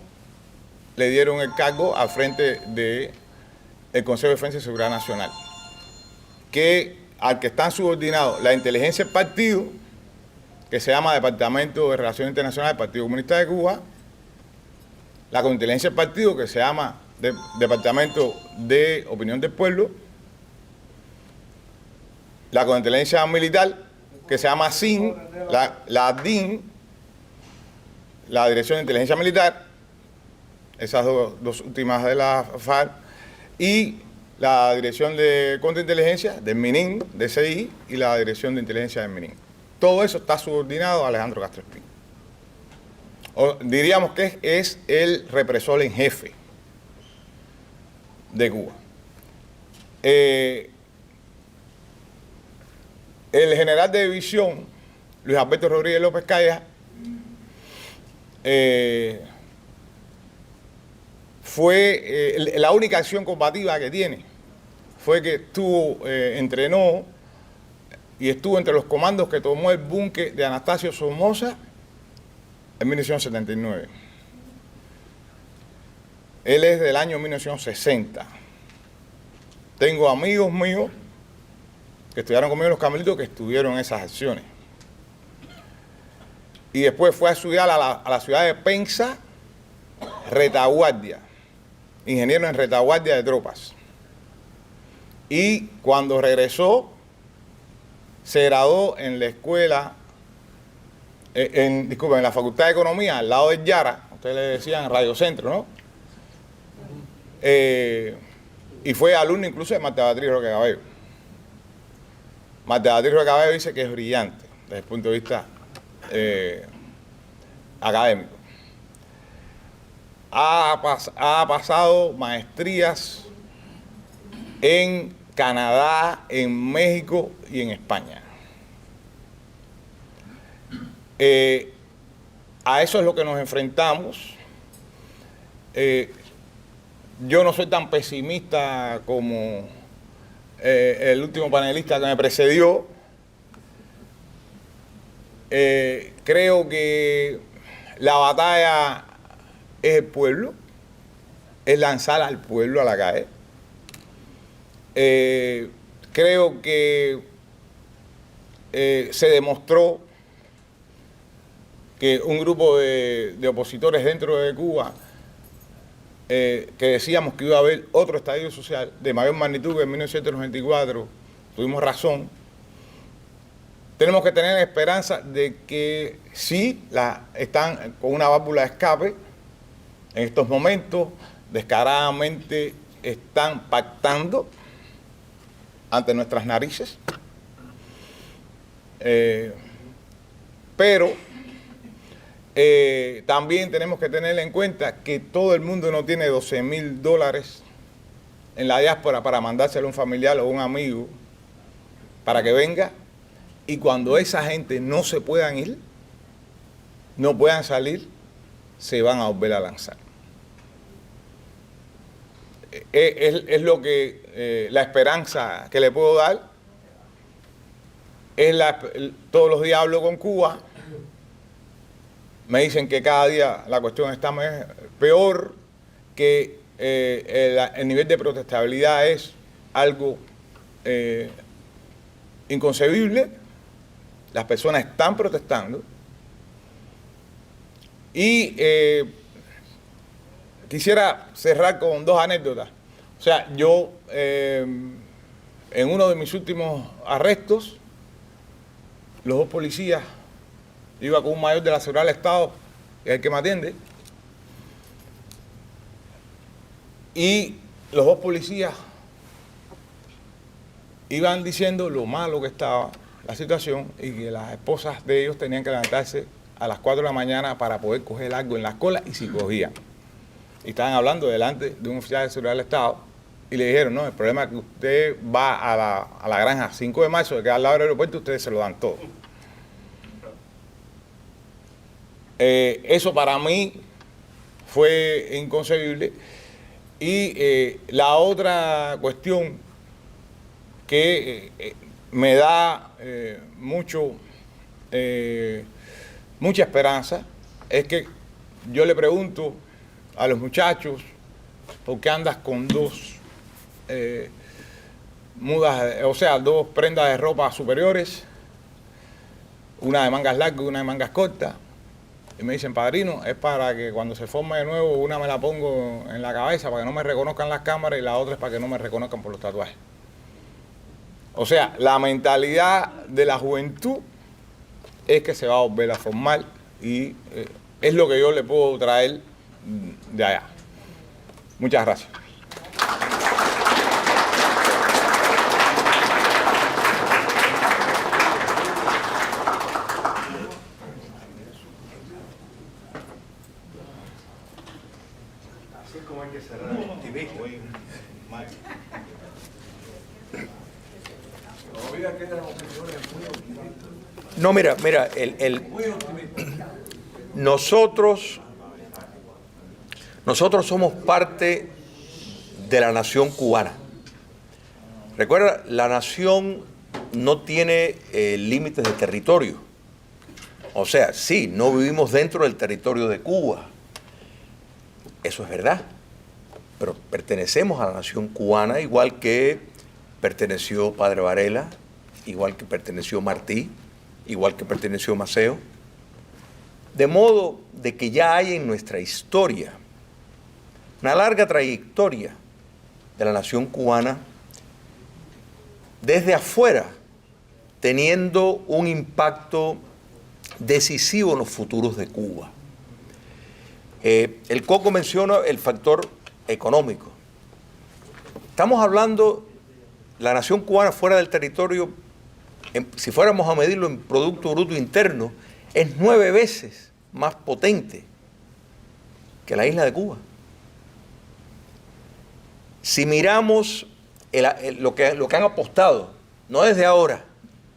le dieron el cargo al frente del Consejo de Defensa y Seguridad Nacional, al que están subordinados la inteligencia del partido, que se llama Departamento de Relaciones Internacionales del Partido Comunista de Cuba, la contrainteligencia del partido, que se llama Departamento de Opinión del Pueblo, la contrainteligencia militar, que se llama SIN, la DIN, la Dirección de Inteligencia Militar, esas dos últimas de la FARC, y la Dirección de Contrainteligencia del MININ, DCI, y la Dirección de Inteligencia del MININ. Todo eso está subordinado a Alejandro Castro Espín. Diríamos que es el represor en jefe de Cuba. El general de división, Luis Alberto Rodríguez López Calleja, fue la única acción combativa que tiene, fue que entrenó y estuvo entre los comandos que tomó el búnker de Anastasio Somoza en 1979. Él es del año 1960. Tengo amigos míos que estudiaron conmigo en los Carmelitos que estuvieron en esas acciones. Y después fue a estudiar a la ciudad de Penza, retaguardia, ingeniero en retaguardia de tropas. Y cuando regresó, se graduó en la escuela, en la Facultad de Economía, al lado de Yara, ustedes le decían Radio Centro, ¿no? Y fue alumno incluso de Marta Beatriz Roque Cabello. Marta Beatriz Roque Cabello dice que es brillante desde el punto de vista académico. Ha pasado maestrías en Canadá, en México y en España. A eso es lo que nos enfrentamos. Yo no soy tan pesimista como el último panelista que me precedió. Creo que la batalla es el pueblo, es lanzar al pueblo a la calle. Creo que se demostró que un grupo de opositores dentro de Cuba, que decíamos que iba a haber otro estallido social de mayor magnitud que en 1994, tuvimos razón. Tenemos que tener esperanza de que sí están con una válvula de escape en estos momentos, descaradamente están pactando ante nuestras narices, pero también tenemos que tener en cuenta que todo el mundo no tiene $12,000 en la diáspora para mandárselo a un familiar o un amigo para que venga, y cuando esa gente no se puedan ir, no puedan salir, se van a volver a lanzar. Es lo que la esperanza que le puedo dar. Todos los días hablo con Cuba, me dicen que cada día la cuestión está peor, que el nivel de protestabilidad es algo inconcebible. Las personas están protestando y quisiera cerrar con dos anécdotas. O sea, yo en uno de mis últimos arrestos, los dos policías, iba con un mayor de la Seguridad del Estado, que es el que me atiende, y los dos policías iban diciendo lo malo que estaba la situación y que las esposas de ellos tenían que levantarse a las 4 de la mañana para poder coger algo en la cola, y si cogían. Y estaban hablando delante de un oficial de seguridad del Estado y le dijeron, no, el problema es que usted va a la granja 5 de marzo, que queda al lado del aeropuerto, ustedes se lo dan todo. Eso para mí fue inconcebible. Y la otra cuestión que me da mucha esperanza es que yo le pregunto a los muchachos, ¿por qué andas con dos dos prendas de ropa superiores, una de mangas largas y una de mangas cortas? Y me dicen, padrino, es para que cuando se forme de nuevo, una me la pongo en la cabeza para que no me reconozcan las cámaras y la otra es para que no me reconozcan por los tatuajes. O sea, la mentalidad de la juventud es que se va a volver a formar y es lo que yo le puedo traer de allá. Muchas gracias. No, mira, nosotros somos parte de la nación cubana. Recuerda, la nación no tiene límites de territorio. O sea, sí, no vivimos dentro del territorio de Cuba. Eso es verdad. Pero pertenecemos a la nación cubana, igual que perteneció Padre Varela, igual que perteneció Martí, igual que perteneció Maceo. De modo de que ya hay en nuestra historia una larga trayectoria de la nación cubana desde afuera, teniendo un impacto decisivo en los futuros de Cuba. El Coco menciona el factor económico. Estamos hablando, la nación cubana fuera del territorio, si fuéramos a medirlo en Producto Bruto Interno, es 9 veces más potente que la isla de Cuba. Si miramos lo que han apostado, no desde ahora,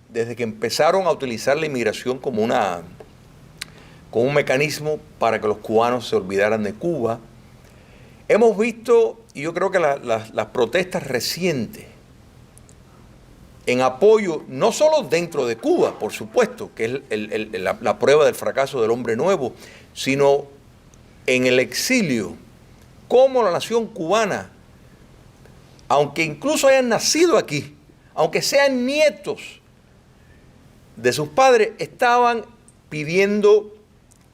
desde que empezaron a utilizar la inmigración como un mecanismo para que los cubanos se olvidaran de Cuba, hemos visto, y yo creo que las protestas recientes en apoyo, no solo dentro de Cuba, por supuesto, que es la prueba del fracaso del hombre nuevo, sino en el exilio, cómo la nación cubana, aunque incluso hayan nacido aquí, aunque sean nietos de sus padres estaban pidiendo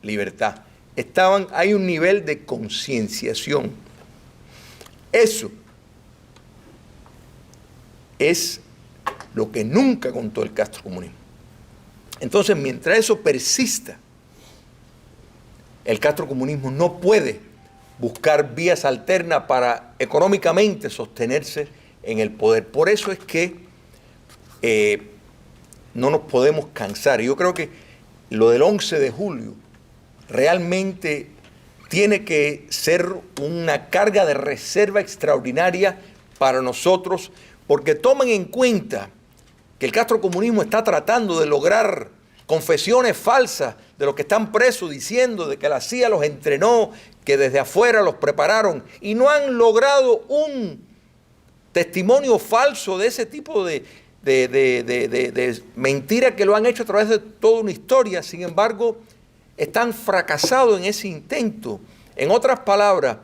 libertad. Hay un nivel de concienciación. Eso es lo que nunca contó el castrocomunismo. Entonces, mientras eso persista, el castrocomunismo no puede buscar vías alternas para económicamente sostenerse en el poder. Por eso es que no nos podemos cansar. Yo creo que lo del 11 de julio realmente tiene que ser una carga de reserva extraordinaria para nosotros, porque tomen en cuenta que el castrocomunismo está tratando de lograr confesiones falsas de los que están presos, diciendo de que la CIA los entrenó, que desde afuera los prepararon, y no han logrado un testimonio falso de ese tipo de mentira, que lo han hecho a través de toda una historia. Sin embargo, están fracasados en ese intento. En otras palabras,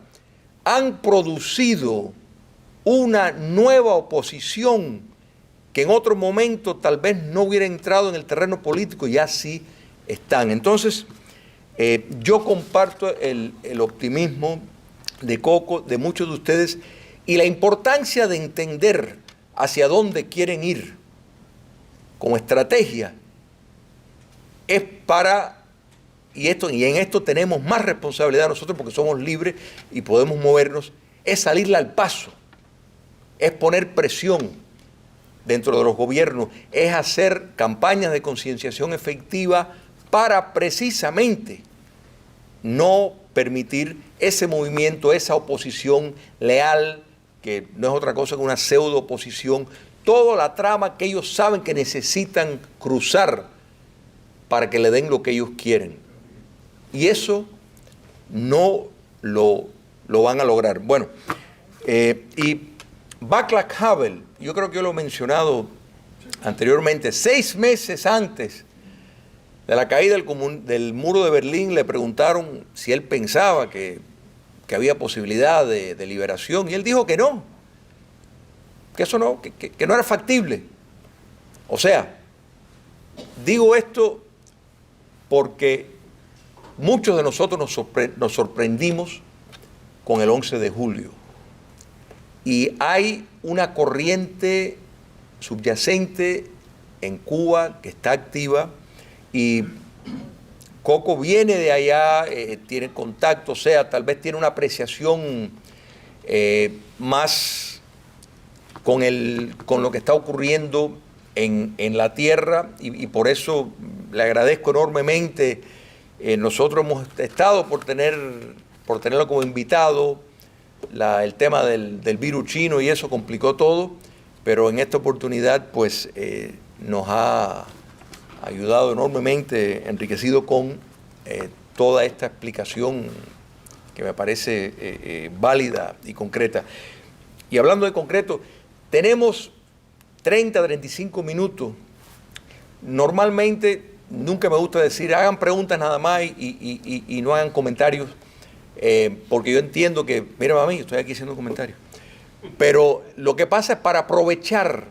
han producido una nueva oposición que en otro momento tal vez no hubiera entrado en el terreno político, y así están. Entonces, yo comparto el optimismo de Coco, de muchos de ustedes, y la importancia de entender hacia dónde quieren ir como estrategia es para, y en esto tenemos más responsabilidad nosotros porque somos libres y podemos movernos, es salirle al paso, es poner presión dentro de los gobiernos, es hacer campañas de concienciación efectiva para precisamente no permitir ese movimiento, esa oposición leal, que no es otra cosa que una pseudo oposición, toda la trama que ellos saben que necesitan cruzar para que le den lo que ellos quieren. Y eso no lo van a lograr. Bueno, y Václav Havel, yo creo que yo lo he mencionado anteriormente, 6 meses antes de la caída del muro de Berlín, le preguntaron si él pensaba que había posibilidad de liberación, y él dijo que no, que eso no, que no era factible. O sea, digo esto porque muchos de nosotros nos sorprendimos con el 11 de julio. Y hay una corriente subyacente en Cuba que está activa, y Coco viene de allá, tiene contacto, o sea, tal vez tiene una apreciación más con lo que está ocurriendo en la tierra, y por eso le agradezco enormemente. Nosotros hemos estado por tenerlo como invitado. El tema del virus chino y eso complicó todo, pero en esta oportunidad pues nos ha ayudado enormemente, enriquecido con toda esta explicación que me parece válida y concreta. Y hablando de concreto, tenemos 30, 35 minutos. Normalmente, nunca me gusta decir, hagan preguntas nada más y no hagan comentarios, porque yo entiendo que, mira mami, estoy aquí haciendo comentarios. Pero lo que pasa es para aprovechar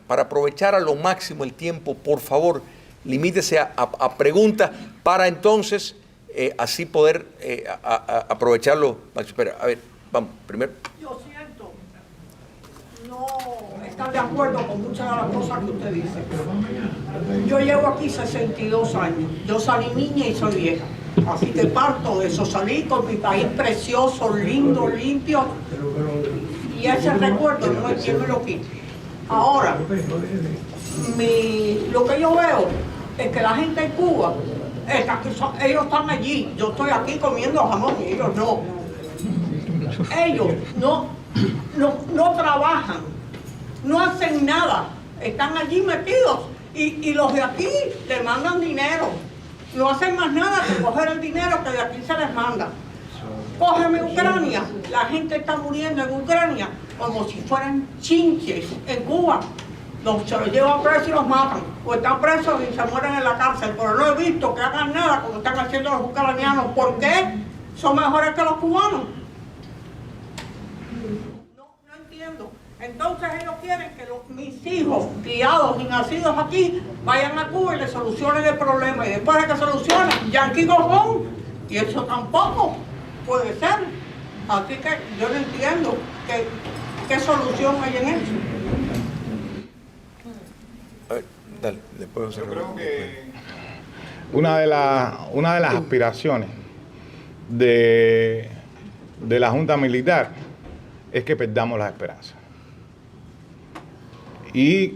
a lo máximo el tiempo, por favor, limítese a preguntas para entonces así poder aprovecharlo. Espera, a ver, vamos, primero. Yo siento no estar de acuerdo con muchas de las cosas que usted dice. Yo llevo aquí 62 años. Yo salí niña y soy vieja. Así que parto de eso. Salí con mi país precioso, lindo, limpio. Y ese recuerdo no hay quien me lo quite. Ahora, lo que yo veo es que la gente en Cuba, ellos están allí. Yo estoy aquí comiendo jamón y ellos no. Ellos no trabajan, no hacen nada, están allí metidos y los de aquí les mandan dinero, no hacen más nada que coger el dinero que de aquí se les manda. Cógeme Ucrania, la gente está muriendo en Ucrania como si fueran chinches en Cuba. Se los llevan presos y los matan, o están presos y se mueren en la cárcel, pero no he visto que hagan nada como están haciendo los ucranianos. ¿Por qué? Son mejores que los cubanos. No entiendo. Entonces ellos quieren que mis hijos, criados y nacidos aquí, vayan a Cuba y les solucionen el problema. Y después de que solucionen, Yankee go home. Y eso tampoco puede ser. Así que yo no entiendo qué solución hay en eso. A ver, dale, después José Yo Raúl. creo que una de las aspiraciones de la Junta Militar es que perdamos las esperanzas. Y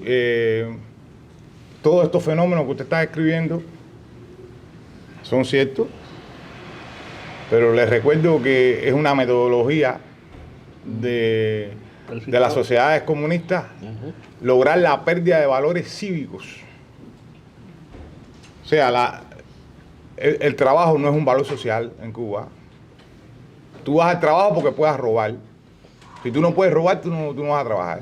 todos estos fenómenos que usted está describiendo son ciertos, pero les recuerdo que es una metodología de las sociedades comunistas lograr la pérdida de valores cívicos. O sea, el trabajo no es un valor social en Cuba. Tú vas al trabajo porque puedas robar. Si tú no puedes robar, tú no vas a trabajar.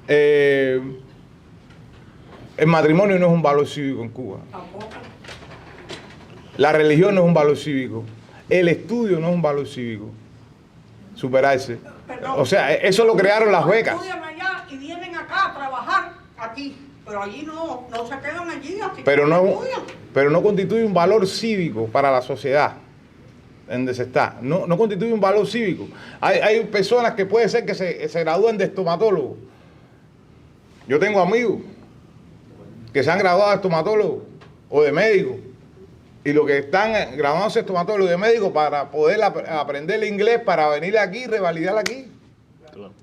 El matrimonio no es un valor cívico en Cuba. La religión no es un valor cívico. El estudio no es un valor cívico. Superarse. Perdón. O sea, eso lo crearon las becas. Estudian allá y vienen acá a trabajar aquí. Pero allí no se quedan allí. Aquí Pero estudian. no constituye un valor cívico para la sociedad en donde se está. No constituye un valor cívico. Hay personas que puede ser que se gradúen de estomatólogo. Yo tengo amigos que se han graduado de estomatólogo o de médico, y los que están graduándose de estomatólogo y de médico para poder aprender el inglés para venir aquí y revalidar aquí,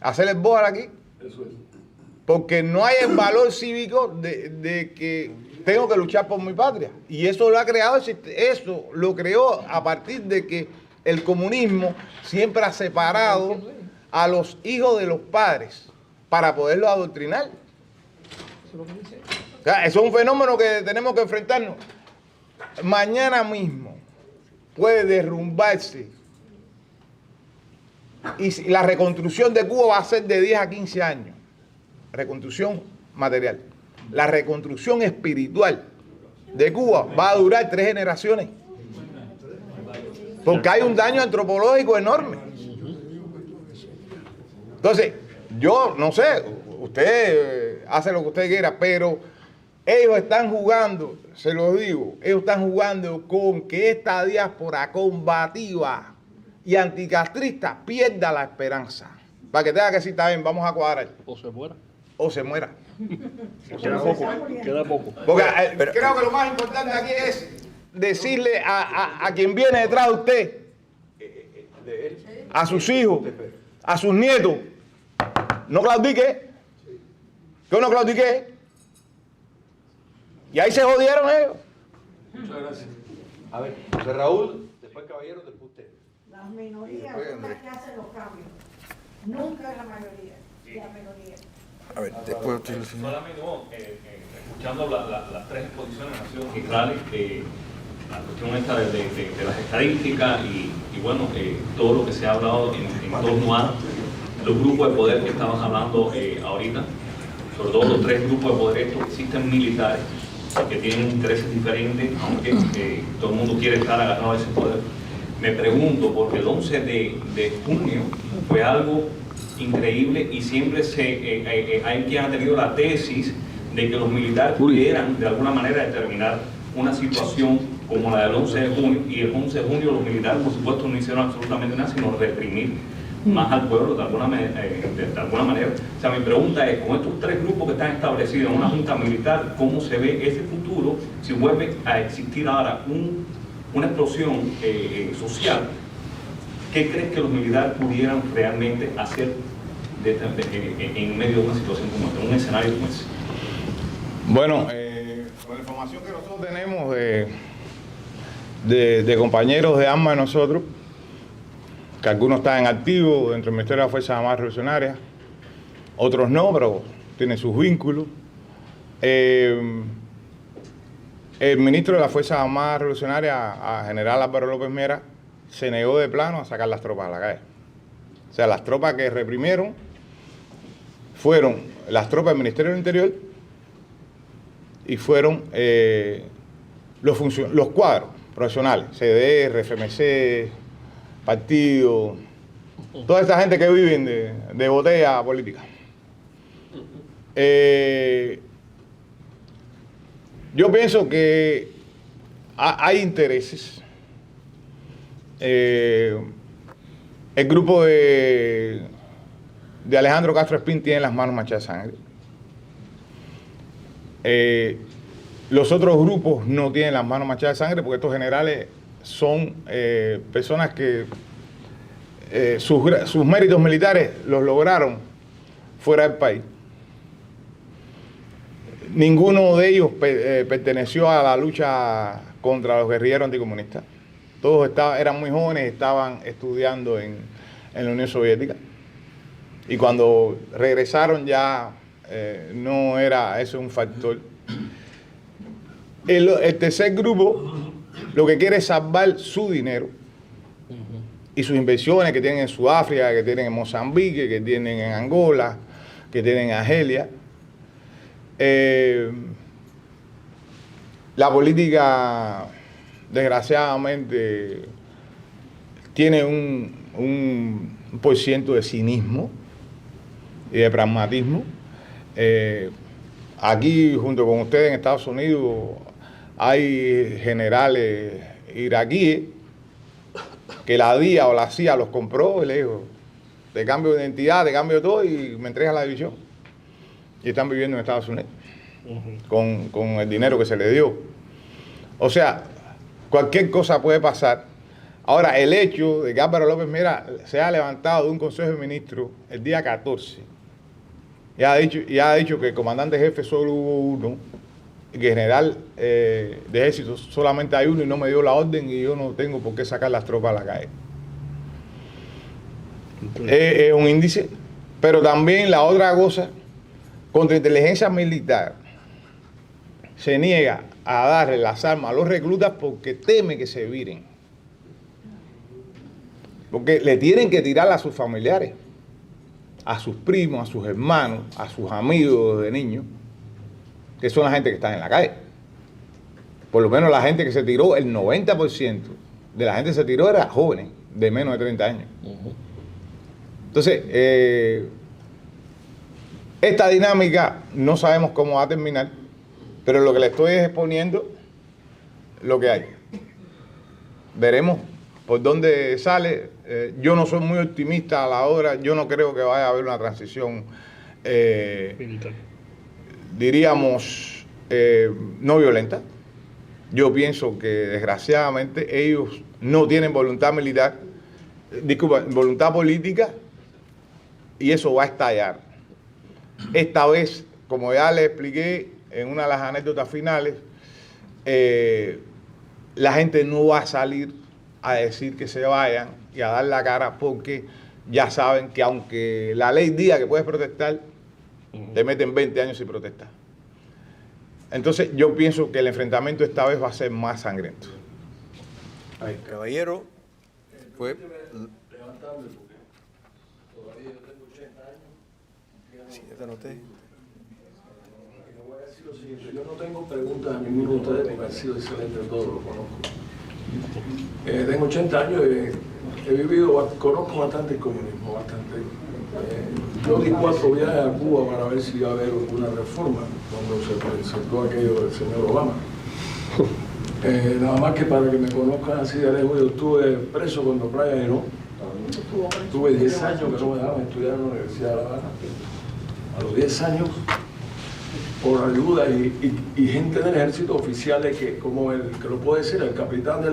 hacer el BOAR aquí. Porque no hay el valor cívico de que tengo que luchar por mi patria. Y eso lo ha creado, eso lo creó a partir de que el comunismo siempre ha separado a los hijos de los padres para poderlos adoctrinar. O sea, eso es un fenómeno que tenemos que enfrentarnos. Mañana mismo puede derrumbarse y la reconstrucción de Cuba va a ser de 10 a 15 años. Reconstrucción material. La reconstrucción espiritual de Cuba va a durar 3 generaciones. Porque hay un daño antropológico enorme. Entonces, yo no sé, usted hace lo que usted quiera, pero ellos están jugando, se lo digo, ellos están jugando con que esta diáspora combativa y anticastrista pierda la esperanza. Para que tenga que decir, está bien, vamos a cuadrar. O se muera. O se muera. Queda poco. Queda poco. Porque creo que lo más importante aquí es decirle a quien viene detrás de usted, a sus hijos, a sus nietos, no claudique, que uno claudique. Y ahí se jodieron ellos. Muchas gracias. A ver, José Raúl, después Caballero, después usted. Las minorías Después, son las Andrés. que hacen los cambios. Nunca la mayoría, la minoría. A ver, después usted. Solamente escuchando las 3 exposiciones han sido magistrales, la cuestión esta de las estadísticas y bueno, todo lo que se ha hablado en torno a los grupos de poder que estaban hablando ahorita, sobre todo los 3 grupos de poder estos que existen militares, que tienen intereses diferentes, aunque todo el mundo quiere estar agarrado a ese poder. Me pregunto, porque el 11 de junio fue algo increíble y siempre hay quien ha tenido la tesis de que los militares pudieran de alguna manera determinar una situación como la del 11 de junio, y el 11 de junio los militares por supuesto no hicieron absolutamente nada sino reprimir más al pueblo de alguna manera. O sea, mi pregunta es, con estos 3 grupos que están establecidos en una junta militar, ¿cómo se ve ese futuro si vuelve a existir ahora una explosión social? ¿Qué crees que los militares pudieran realmente hacer en medio de una situación como esta, en un escenario como ese? Bueno, con la información que nosotros tenemos de compañeros de armas de nosotros, que algunos están en activo dentro del Ministerio de las Fuerzas Armadas Revolucionarias, otros no, pero tienen sus vínculos. El ministro de las Fuerzas Armadas Revolucionarias, a general Álvaro López Miera, se negó de plano a sacar las tropas a la calle. O sea, las tropas que reprimieron fueron las tropas del Ministerio del Interior y fueron los cuadros profesionales, CDR, FMC, partido, Toda esta gente que viven de botella política. Yo pienso que hay intereses. El grupo de Alejandro Castro Espín tiene las manos manchadas de sangre. Los otros grupos no tienen las manos manchadas de sangre porque estos generales son personas que sus méritos militares los lograron fuera del país. Ninguno de ellos perteneció a la lucha contra los guerrilleros anticomunistas. Todos eran muy jóvenes, estaban estudiando en la Unión Soviética. Y cuando regresaron ya no era eso un factor. El tercer grupo lo que quiere es salvar su dinero y sus inversiones que tienen en Sudáfrica, que tienen en Mozambique, que tienen en Angola, que tienen en Argelia. La política, desgraciadamente, tiene un % de cinismo y de pragmatismo. Aquí, junto con ustedes en Estados Unidos, hay generales iraquíes que la DIA o la CIA los compró y le dijo, te cambio de identidad, te cambio todo y me entregas la división. Y están viviendo en Estados Unidos con el dinero que se le dio. O sea, cualquier cosa puede pasar. Ahora, el hecho de que Álvaro López Mera se haya levantado de un Consejo de Ministros el día 14 y ha dicho que el comandante jefe solo hubo uno y que general de ejército solamente hay uno y no me dio la orden y yo no tengo por qué sacar las tropas a la calle. Es un índice, pero también la otra cosa, contrainteligencia militar se niega a darle las armas a los reclutas porque teme que se viren. Porque le tienen que tirar a sus familiares, a sus primos, a sus hermanos, a sus amigos de niños, que son la gente que está en la calle. Por lo menos la gente que se tiró, el 90% de la gente que se tiró era jóvenes, de menos de 30 años. Entonces, esta dinámica no sabemos cómo va a terminar, pero lo que le estoy exponiendo lo que hay. Veremos por dónde sale. Yo no soy muy optimista a la hora, yo no creo que vaya a haber una transición, diríamos, no violenta. Yo pienso que desgraciadamente ellos no tienen voluntad militar, voluntad política, y eso va a estallar. Esta vez, como ya les expliqué en una de las anécdotas finales, la gente no va a salir a decir que se vayan y a dar la cara porque ya saben que aunque la ley diga que puedes protestar, te meten 20 años sin protestar. Entonces yo pienso que el enfrentamiento esta vez va a ser más sangriento. Ay, caballero, fue... Sí, ya te anoté. Yo no tengo preguntas a ninguno de ustedes porque han sido excelentes todos, los conozco. Tengo 80 años, he vivido, conozco bastante el comunismo, bastante. Yo di 4 viajes a Cuba para ver si iba a haber alguna reforma cuando se presentó aquello del señor Obama. Nada más que para que me conozcan así de lejos, yo estuve preso cuando Playa llenó. Tuve 10 años que no me dejaban estudiar en la Universidad de La Habana. A los 10 años, por ayuda y gente del ejército, oficiales que, como el que lo puedo decir, el capitán de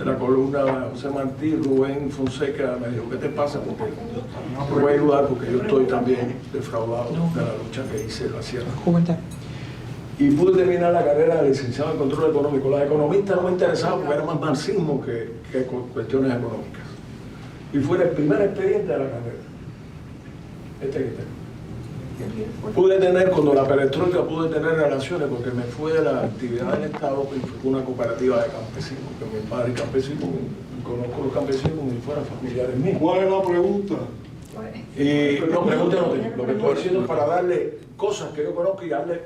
la columna José Martí, Rubén Fonseca, me dijo, ¿qué te pasa? Porque me voy a ayudar porque yo estoy también defraudado de la lucha que hice en la sierra. Y pude terminar la carrera de licenciado en control económico. Los economistas no me interesaban porque era más marxismo que cuestiones económicas. Y fue el primer expediente de la carrera. Pude tener, cuando la perestroika, pude tener relaciones porque me fui de la actividad del Estado y fue una cooperativa de campesinos, que mi padre es campesino, y conozco los campesinos como si fueran familiares míos. ¿Cuál es la pregunta? Y no, pregunta no tengo. Lo que estoy diciendo es para darle cosas que yo conozco y darle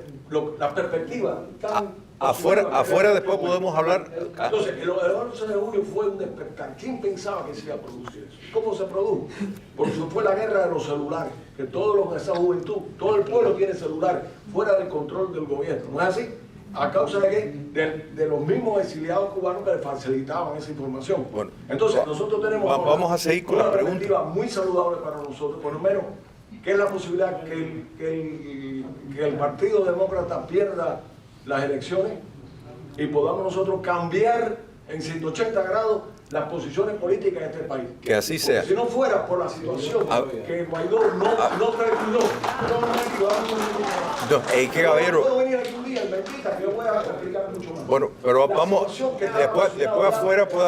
la perspectiva tan Afuera después podemos hablar. Entonces, el 11 de junio fue un despertar. ¿Quién pensaba que se iba a producir eso? ¿Cómo se produjo? Porque eso fue la guerra de los celulares, que esa juventud, todo el pueblo tiene celular, fuera del control del gobierno. ¿No es así? ¿A causa de qué? De los mismos exiliados cubanos que le facilitaban esa información. Bueno, entonces, nosotros tenemos vamos a seguir con una la pregunta. perspectiva muy saludable para nosotros, por lo menos, que es la posibilidad que el Partido Demócrata pierda las elecciones y podamos nosotros cambiar en 180 grados las posiciones políticas de este país. Que así sea. Porque si no fuera por la situación que Guaidó no retiró, que caballero. puedo venir aquí un día, mentira, que yo voy a explicar mucho más. Bueno, pero La vamos, situación que está después asociada afuera puede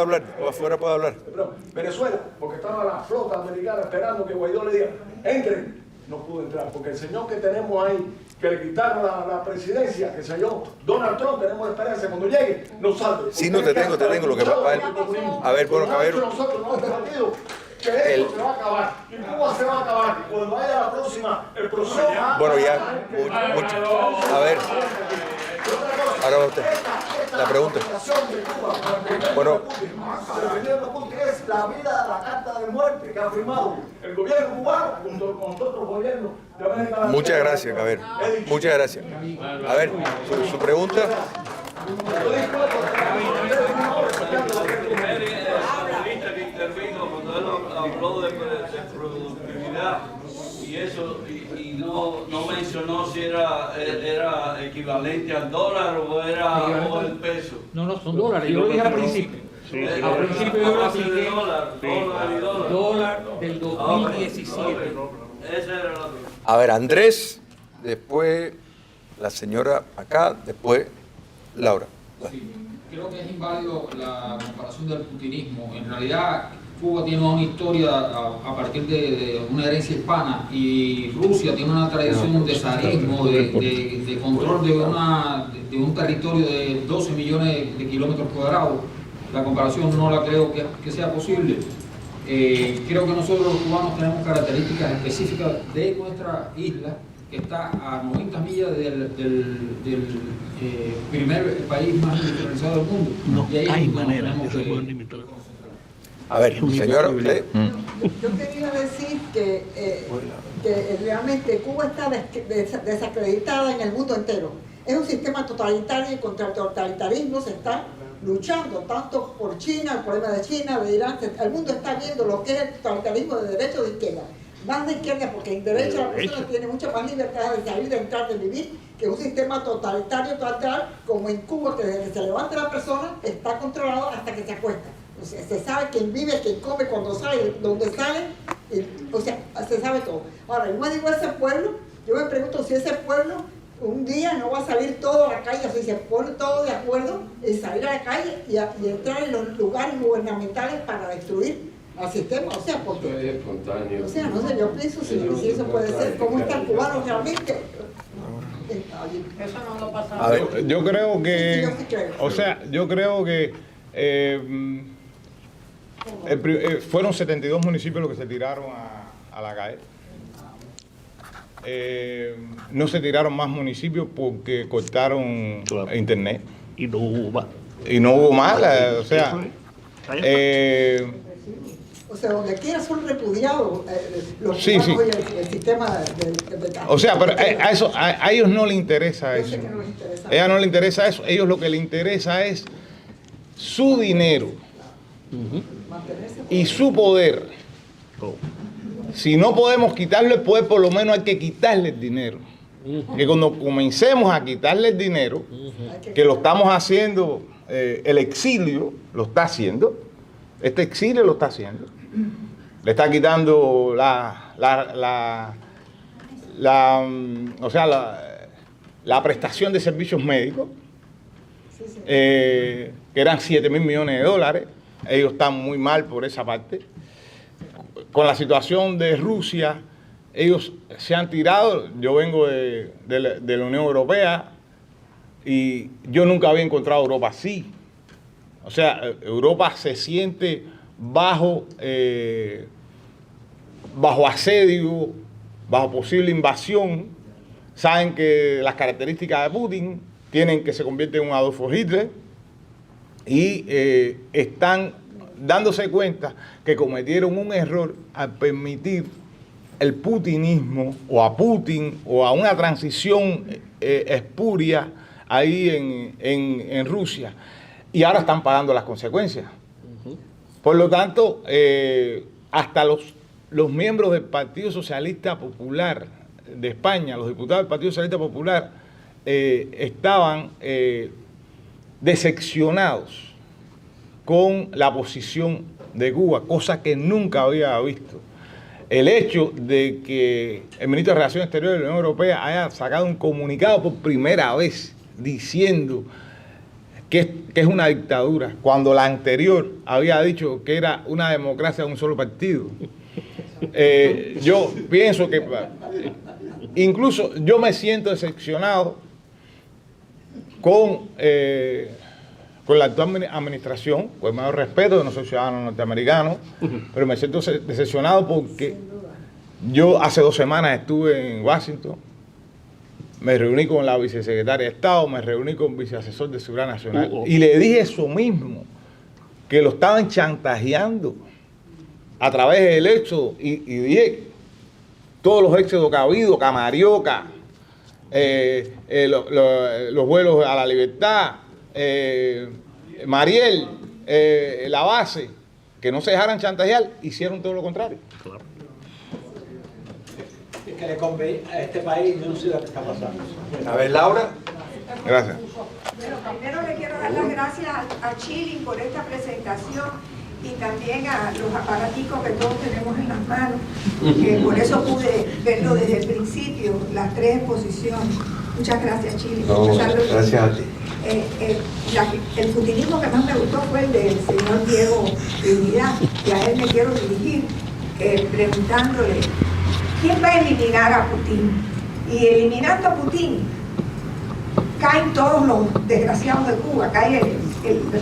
hablar, Pero Venezuela, porque estaba la flota americana esperando que Guaidó le diga, entren, no pudo entrar, porque el señor que tenemos ahí, que le quitaron la presidencia, que se yo, Donald Trump, tenemos la esperanza, cuando llegue, nos salve. Sí, no, te tengo, lo que pasa es... A ver, bueno, caballero. Nosotros no hemos debatido que esto se va a acabar, y Cuba se va a acabar, y cuando vaya la próxima, el proceso... Bueno, ya, mucho. A ver, ahora va usted, la pregunta. Bueno, es la vida, la carta de muerte que ha firmado el gobierno cubano junto con otros gobiernos de América Latina. Muchas gracias, caballero. Muchas gracias. A ver, su pregunta. Que intervino cuando él habló de productividad y eso, y no mencionó si era equivalente al dólar o o el peso. No, son dólares. Yo lo dije al principio. Al principio yo lo apliqué. Dólar del 2017. Esa era la... A ver, Andrés, después la señora acá, después Laura. Sí, creo que es inválido la comparación del putinismo. En realidad, Cuba tiene una historia a partir de una herencia hispana y Rusia tiene una tradición de zarismo, de control de un territorio de 12 millones de kilómetros cuadrados. La comparación no la creo que sea posible. Creo que nosotros los cubanos tenemos características específicas de nuestra isla, que está a 90 millas del primer país más industrializado del mundo. No y ahí hay no manera tenemos que se que pueda limitar. A ver, señora, usted. Yo quería decir que realmente Cuba está desacreditada en el mundo entero. Es un sistema totalitario y contra el totalitarismo se está luchando tanto por China, el problema de China, de Irán. El mundo está viendo lo que es el totalitarismo de derecha o de izquierda. Más de izquierda, porque en derecha la persona tiene mucha más libertad de salir, de entrar, de vivir, que un sistema totalitario total como en Cuba, que desde que se levanta la persona está controlado hasta que se acuesta. O sea, se sabe quién vive, quién come, cuando sale, dónde sale, o sea, se sabe todo. Ahora, yo me digo ese pueblo, yo me pregunto si ese pueblo un día no va a salir todo a la calle, o sea, se pone todo de acuerdo y salir a la calle y entrar en los lugares gubernamentales para destruir al sistema, o sea, porque, o sea, no sé, yo pienso si eso puede ser, cómo está el cubano realmente. Eso no lo pasa. A ver, Yo creo que, Sí, yo sí creo. o sea, yo creo que fueron 72 municipios los que se tiraron a la calle. No se tiraron más municipios porque cortaron internet. Y no hubo más. Y no hubo más, o sea... O sea, donde quiera son repudiados los Sí, cubanos sí. y el sistema de O sea, pero a ellos no les interesa yo eso. sé que no les interesa. A ellos no les interesa eso. Ellos lo que les interesa es su dinero Mantenerse y su poder. Si no podemos quitarle el poder, por lo menos hay que quitarle el dinero. Que cuando comencemos a quitarle el dinero, que lo estamos haciendo, el exilio lo está haciendo, este exilio lo está haciendo, le está quitando la prestación de servicios médicos, que eran 7.000 millones de dólares. Ellos están muy mal por esa parte. Con la situación de Rusia, ellos se han tirado. Yo vengo de la Unión Europea y yo nunca había encontrado Europa así. O sea, Europa se siente bajo asedio, bajo posible invasión. Saben que las características de Putin, quieren que se convierta en un Adolfo Hitler y están dándose cuenta que cometieron un error al permitir el putinismo o a Putin o a una transición espuria ahí en Rusia, y ahora están pagando las consecuencias. Por lo tanto, hasta los miembros del Partido Socialista Popular de España, los diputados del Partido Socialista Popular, estaban decepcionados con la posición de Cuba, cosa que nunca había visto. El hecho de que el ministro de Relaciones Exteriores de la Unión Europea haya sacado un comunicado por primera vez diciendo que es una dictadura, cuando la anterior había dicho que era una democracia de un solo partido. Yo pienso que incluso yo me siento decepcionado con la actual administración, con el mayor respeto, que no soy ciudadano norteamericano, pero me siento decepcionado porque yo hace 2 semanas estuve en Washington, me reuní con la vicesecretaria de Estado, me reuní con el viceasesor de Seguridad Nacional y le dije eso mismo, que lo estaban chantajeando a través del éxodo, y dije todos los éxodos que ha habido, Camarioca, los vuelos a la libertad, Mariel, la base, que no se dejaran chantajear, hicieron todo lo contrario. Claro. Es que le conviene a este país, yo no sé lo que está pasando. A ver, Laura. Gracias. Bueno, primero le quiero dar las gracias a Chile por esta presentación y también a los aparaticos que todos tenemos en las manos, que por eso pude verlo desde el principio, las 3 exposiciones. Muchas gracias, Chile. No, gracias a ti. El putinismo que más me gustó fue el del señor Diego Trinidad, y a él me quiero dirigir preguntándole, ¿quién va a eliminar a Putin? Y eliminando a Putin, caen todos los desgraciados de Cuba, cae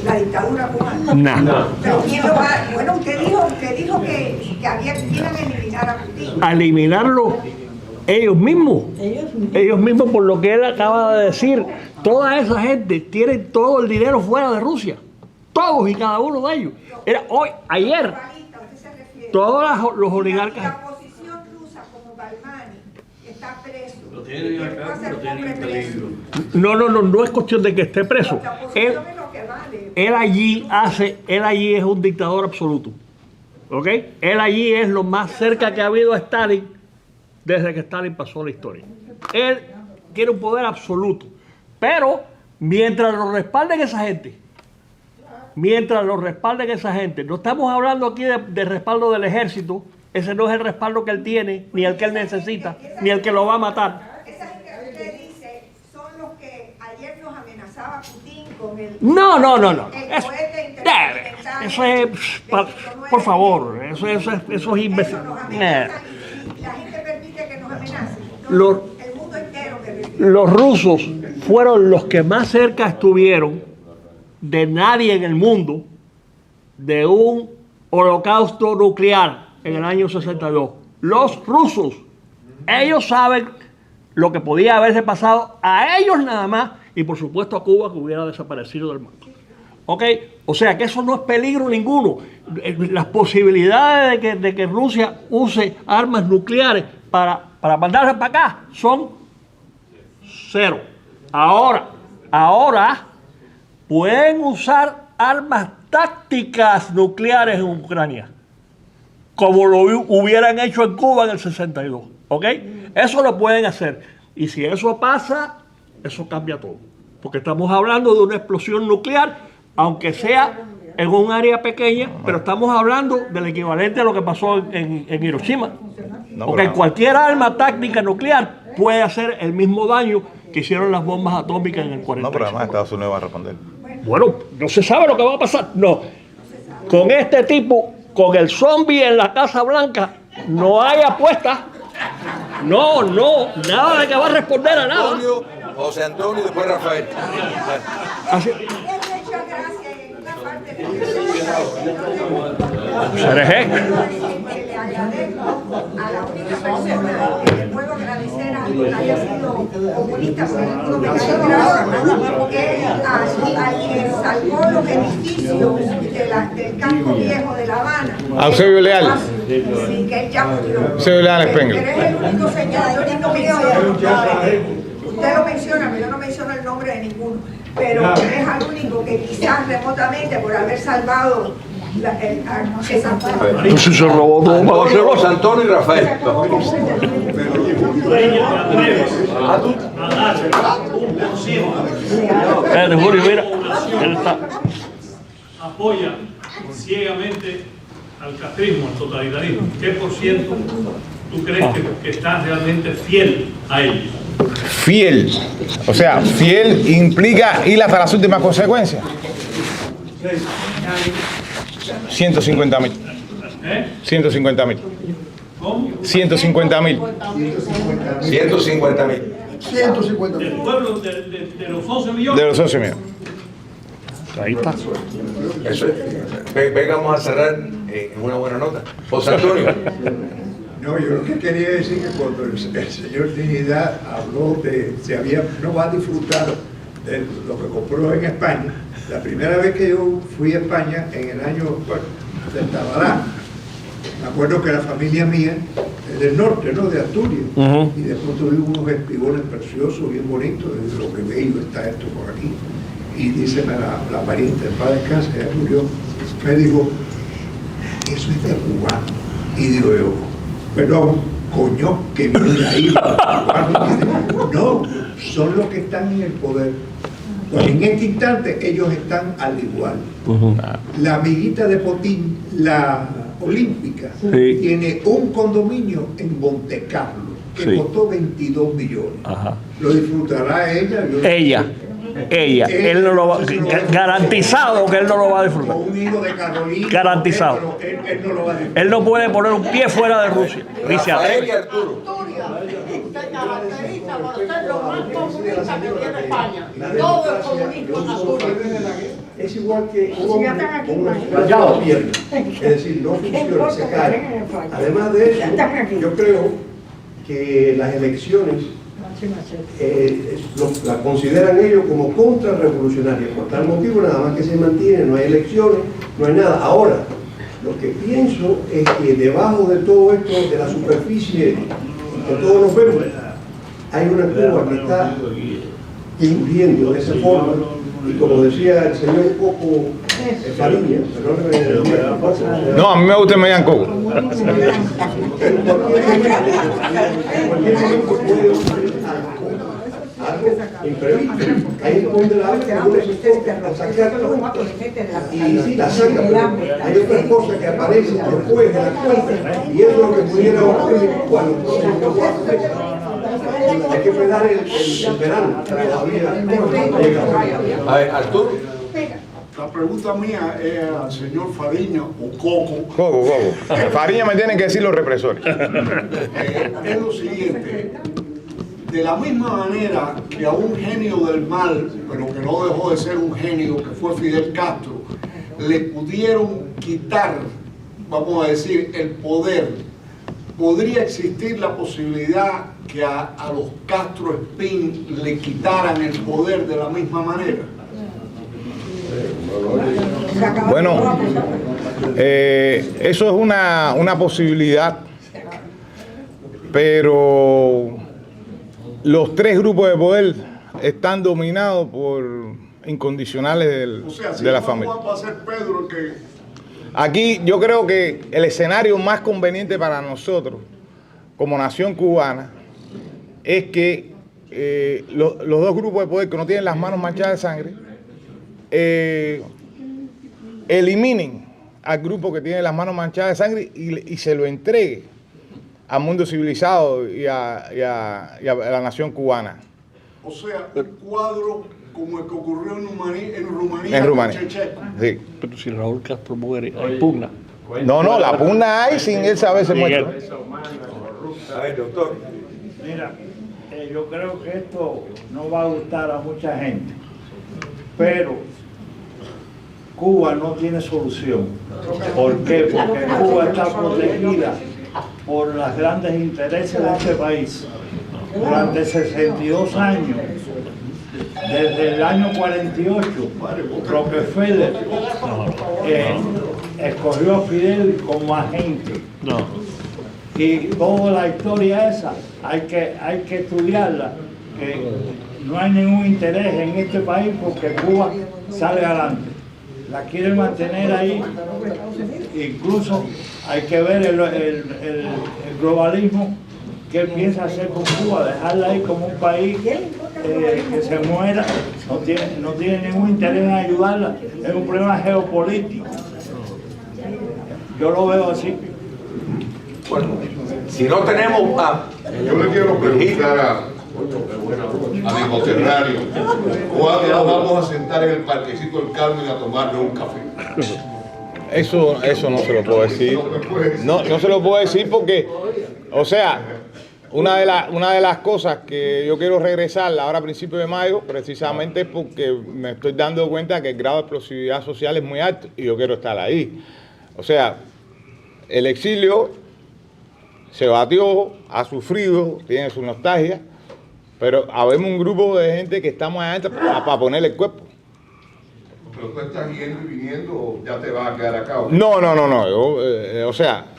la dictadura cubana. No. Pero ¿quién lo va a...? Bueno, usted dijo que iban a eliminar a Putin. A eliminarlo ellos mismos. Ellos mismos, por lo que él acaba de decir. Toda esa gente tiene todo el dinero fuera de Rusia. Todos y cada uno de ellos. Era hoy, ayer. Todos los oligarcas. La oposición rusa como Galmani está preso. Lo tienen acá, lo tienen en peligro. No es cuestión de que esté preso. La oposición es lo que vale. Él allí es un dictador absoluto. ¿Ok? Él allí es lo más cerca que ha habido a Stalin desde que Stalin pasó la historia. Él tiene un poder absoluto. Pero mientras lo respalden esa gente, no estamos hablando aquí de respaldo del ejército, ese no es el respaldo que él tiene, ni el que él necesita, ni el que lo va a matar. Esa gente que usted dice son los que ayer nos amenazaba Putin con el... No. El cohete intercontinental. Eso es, por favor, eso es imbécil. Nos amenazan y la gente permite que nos amenacen. El mundo entero permite. Los rusos fueron los que más cerca estuvieron de nadie en el mundo de un holocausto nuclear en el año 62. Los rusos, ellos saben lo que podía haberse pasado a ellos nada más y por supuesto a Cuba, que hubiera desaparecido del mapa. ¿Ok? O sea que eso no es peligro ninguno. Las posibilidades de que Rusia use armas nucleares para mandarlas para acá son 0. Ahora pueden usar armas tácticas nucleares en Ucrania, como lo hubieran hecho en Cuba en el 62. ¿Ok? Eso lo pueden hacer. Y si eso pasa, eso cambia todo. Porque estamos hablando de una explosión nuclear, aunque sea en un área pequeña, pero estamos hablando del equivalente a lo que pasó en Hiroshima. Porque cualquier arma táctica nuclear puede hacer el mismo daño que hicieron las bombas atómicas en el 48. No, pero además Estados Unidos va a responder. Bueno, no se sabe lo que va a pasar. No. Con este tipo, con el zombie en la Casa Blanca, no hay apuesta. No, nada de que va a responder a nada. José Antonio y después Rafael. Así. Gracias. agradezco a la única persona que le puedo agradecer a que haya sido comunista, porque ninguno me cae grado, que al que salvó los edificios del campo viejo de La Habana. A Eusebio Leal. Sí, que él ya murió. Eusebio Leal Spengler. Pero es el único señor, yo ni lo usted lo menciona, pero yo no menciono el nombre de ninguno. Pero es el único que quizás remotamente, por haber salvado esa parte. Pues si se robó todo, Antonio y Rafael. Julio, mira, él está. Apoya ciegamente al castrismo, al totalitarismo. ¿Qué por ciento tú crees que está realmente fiel a ellos? Fiel. O sea, fiel implica ir hasta las últimas consecuencias. 150.000. 150.000. ¿Cómo? 150.000. 150.000. Del pueblo de los 11 millones. De los 11 millones. Ahí está. Eso es. Venga, vamos a cerrar en una buena nota. José Antonio. No, yo lo que quería decir que cuando el señor Trinidad habló de no va a disfrutar de lo que compró en España, la primera vez que yo fui a España en el año del Tabará, me acuerdo que la familia mía es del norte, ¿no? De Asturias, y después tuvimos unos espigones preciosos, bien bonitos, de lo que bello está esto por aquí. Y dice la pariente, el padre descanse, ella murió, me dijo, eso es de cubano. Y digo yo, perdón, coño, que viene de ahí. No, son los que están en el poder. Pues en este instante ellos están al igual. La amiguita de Potín, la olímpica, tiene un condominio en Monte Carlo que costó 22 millones. ¿Lo disfrutará ella? Ella, él no lo va, garantizado que él no lo va a disfrutar. Un hijo de Carolina. Garantizado. Él no lo va a disfrutar. Él no puede poner un pie fuera de Rusia. Rafael y Arturo. Se caracteriza por ser lo más comunista que tiene España. Todo es comunismo en Asturias. Es igual que una llave pierde, es decir, no funciona, se cae. Además de eso, yo creo que las elecciones la consideran ellos como contrarrevolucionarias. Por tal motivo, nada más que se mantiene, no hay elecciones, no hay nada. Ahora, lo que pienso es que debajo de todo esto, de la superficie que todos nos vemos, hay una Cuba que está surgiendo de esa forma. Y como decía el señor Coco Fariña, no, a mí me gusta el Median Coco. Algo imprevisto. Ahí es donde la y la saca. Hay otras cosas que aparecen después de la cuenta y eso es lo que pudiera ocurrir cuando hay que esperar el verano todavía. A ver, Arturo. La pregunta mía es al señor Fariña o Coco. Coco. Fariña me tienen que decir los represores. Es lo siguiente. De la misma manera que a un genio del mal, pero que no dejó de ser un genio, que fue Fidel Castro, le pudieron quitar, vamos a decir, el poder, ¿podría existir la posibilidad que a los Castro Espín le quitaran el poder de la misma manera? Bueno, eso es una posibilidad, pero los tres grupos de poder están dominados por incondicionales de la familia. Va a ser Pedro el que... Aquí yo creo que el escenario más conveniente para nosotros, como nación cubana, es que los dos grupos de poder que no tienen las manos manchadas de sangre, eliminen al grupo que tiene las manos manchadas de sangre y se lo entregue al mundo civilizado y a la nación cubana. O sea, un cuadro como el que ocurrió en Rumanía. En Rumanía, sí. Pero si Raúl Castro muere, hay pugna. No, la pugna hay sin él saberse muerto. A ver, doctor. Mira, yo creo que esto no va a gustar a mucha gente, pero Cuba no tiene solución. ¿Por qué? Porque Cuba está protegida por los grandes intereses de este país. Durante 62 años, desde el año 48, Rockefeller escogió a Fidel como agente. Y toda la historia esa hay que estudiarla, que no hay ningún interés en este país porque Cuba sale adelante. La quieren mantener ahí, incluso hay que ver el globalismo que piensa hacer con Cuba, dejarla ahí como un país que se muera, no tiene ningún interés en ayudarla, es un problema geopolítico. Yo lo veo así. Bueno, si no tenemos yo le quiero preguntar a mi conterráneo, ¿cuándo nos vamos a sentar en el parquecito del Carmen a tomarnos un café? Eso no se lo puedo decir. No se lo puedo decir porque, o sea, una de las cosas que yo quiero regresar ahora a principios de mayo, precisamente es porque me estoy dando cuenta que el grado de explosividad social es muy alto y yo quiero estar ahí. O sea, el exilio se batió, ha sufrido, tiene su nostalgia, pero habemos un grupo de gente que estamos adentro para ponerle el cuerpo. ¿Pero tú estás yendo y viniendo o ya te vas a quedar acá? No.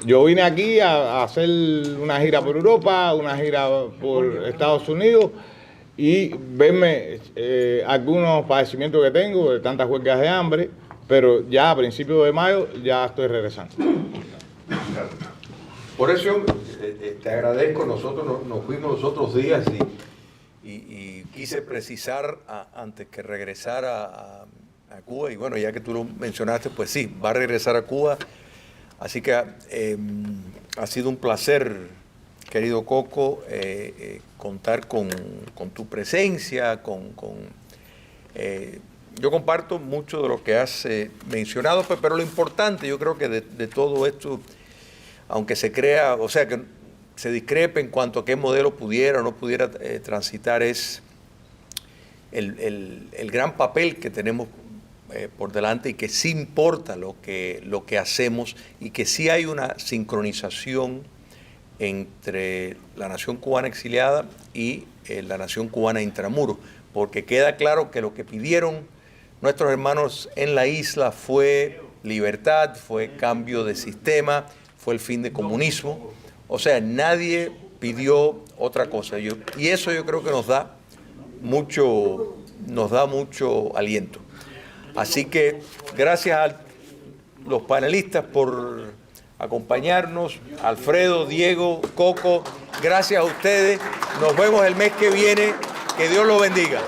Yo vine aquí a hacer una gira por Europa, una gira por Estados Unidos y verme algunos padecimientos que tengo, de tantas huelgas de hambre, pero ya a principios de mayo ya estoy regresando. Por eso te agradezco, nosotros nos fuimos los otros días y quise precisar antes que regresara a Cuba, y bueno, ya que tú lo mencionaste, pues sí, va a regresar a Cuba, así que ha sido un placer, querido Coco, contar con tu presencia, yo comparto mucho de lo que has mencionado, pero lo importante, yo creo que de todo esto, aunque se crea, o sea, que se discrepe en cuanto a qué modelo pudiera o no pudiera transitar, es el gran papel que tenemos por delante y que sí importa lo que hacemos y que sí hay una sincronización entre la nación cubana exiliada y la nación cubana intramuros, porque queda claro que lo que pidieron nuestros hermanos en la isla fue libertad, fue cambio de sistema, fue el fin del comunismo. O sea, nadie pidió otra cosa. Y eso yo creo que nos da mucho aliento. Así que gracias a los panelistas por acompañarnos. Alfredo, Diego, Coco, gracias a ustedes. Nos vemos el mes que viene. Que Dios los bendiga.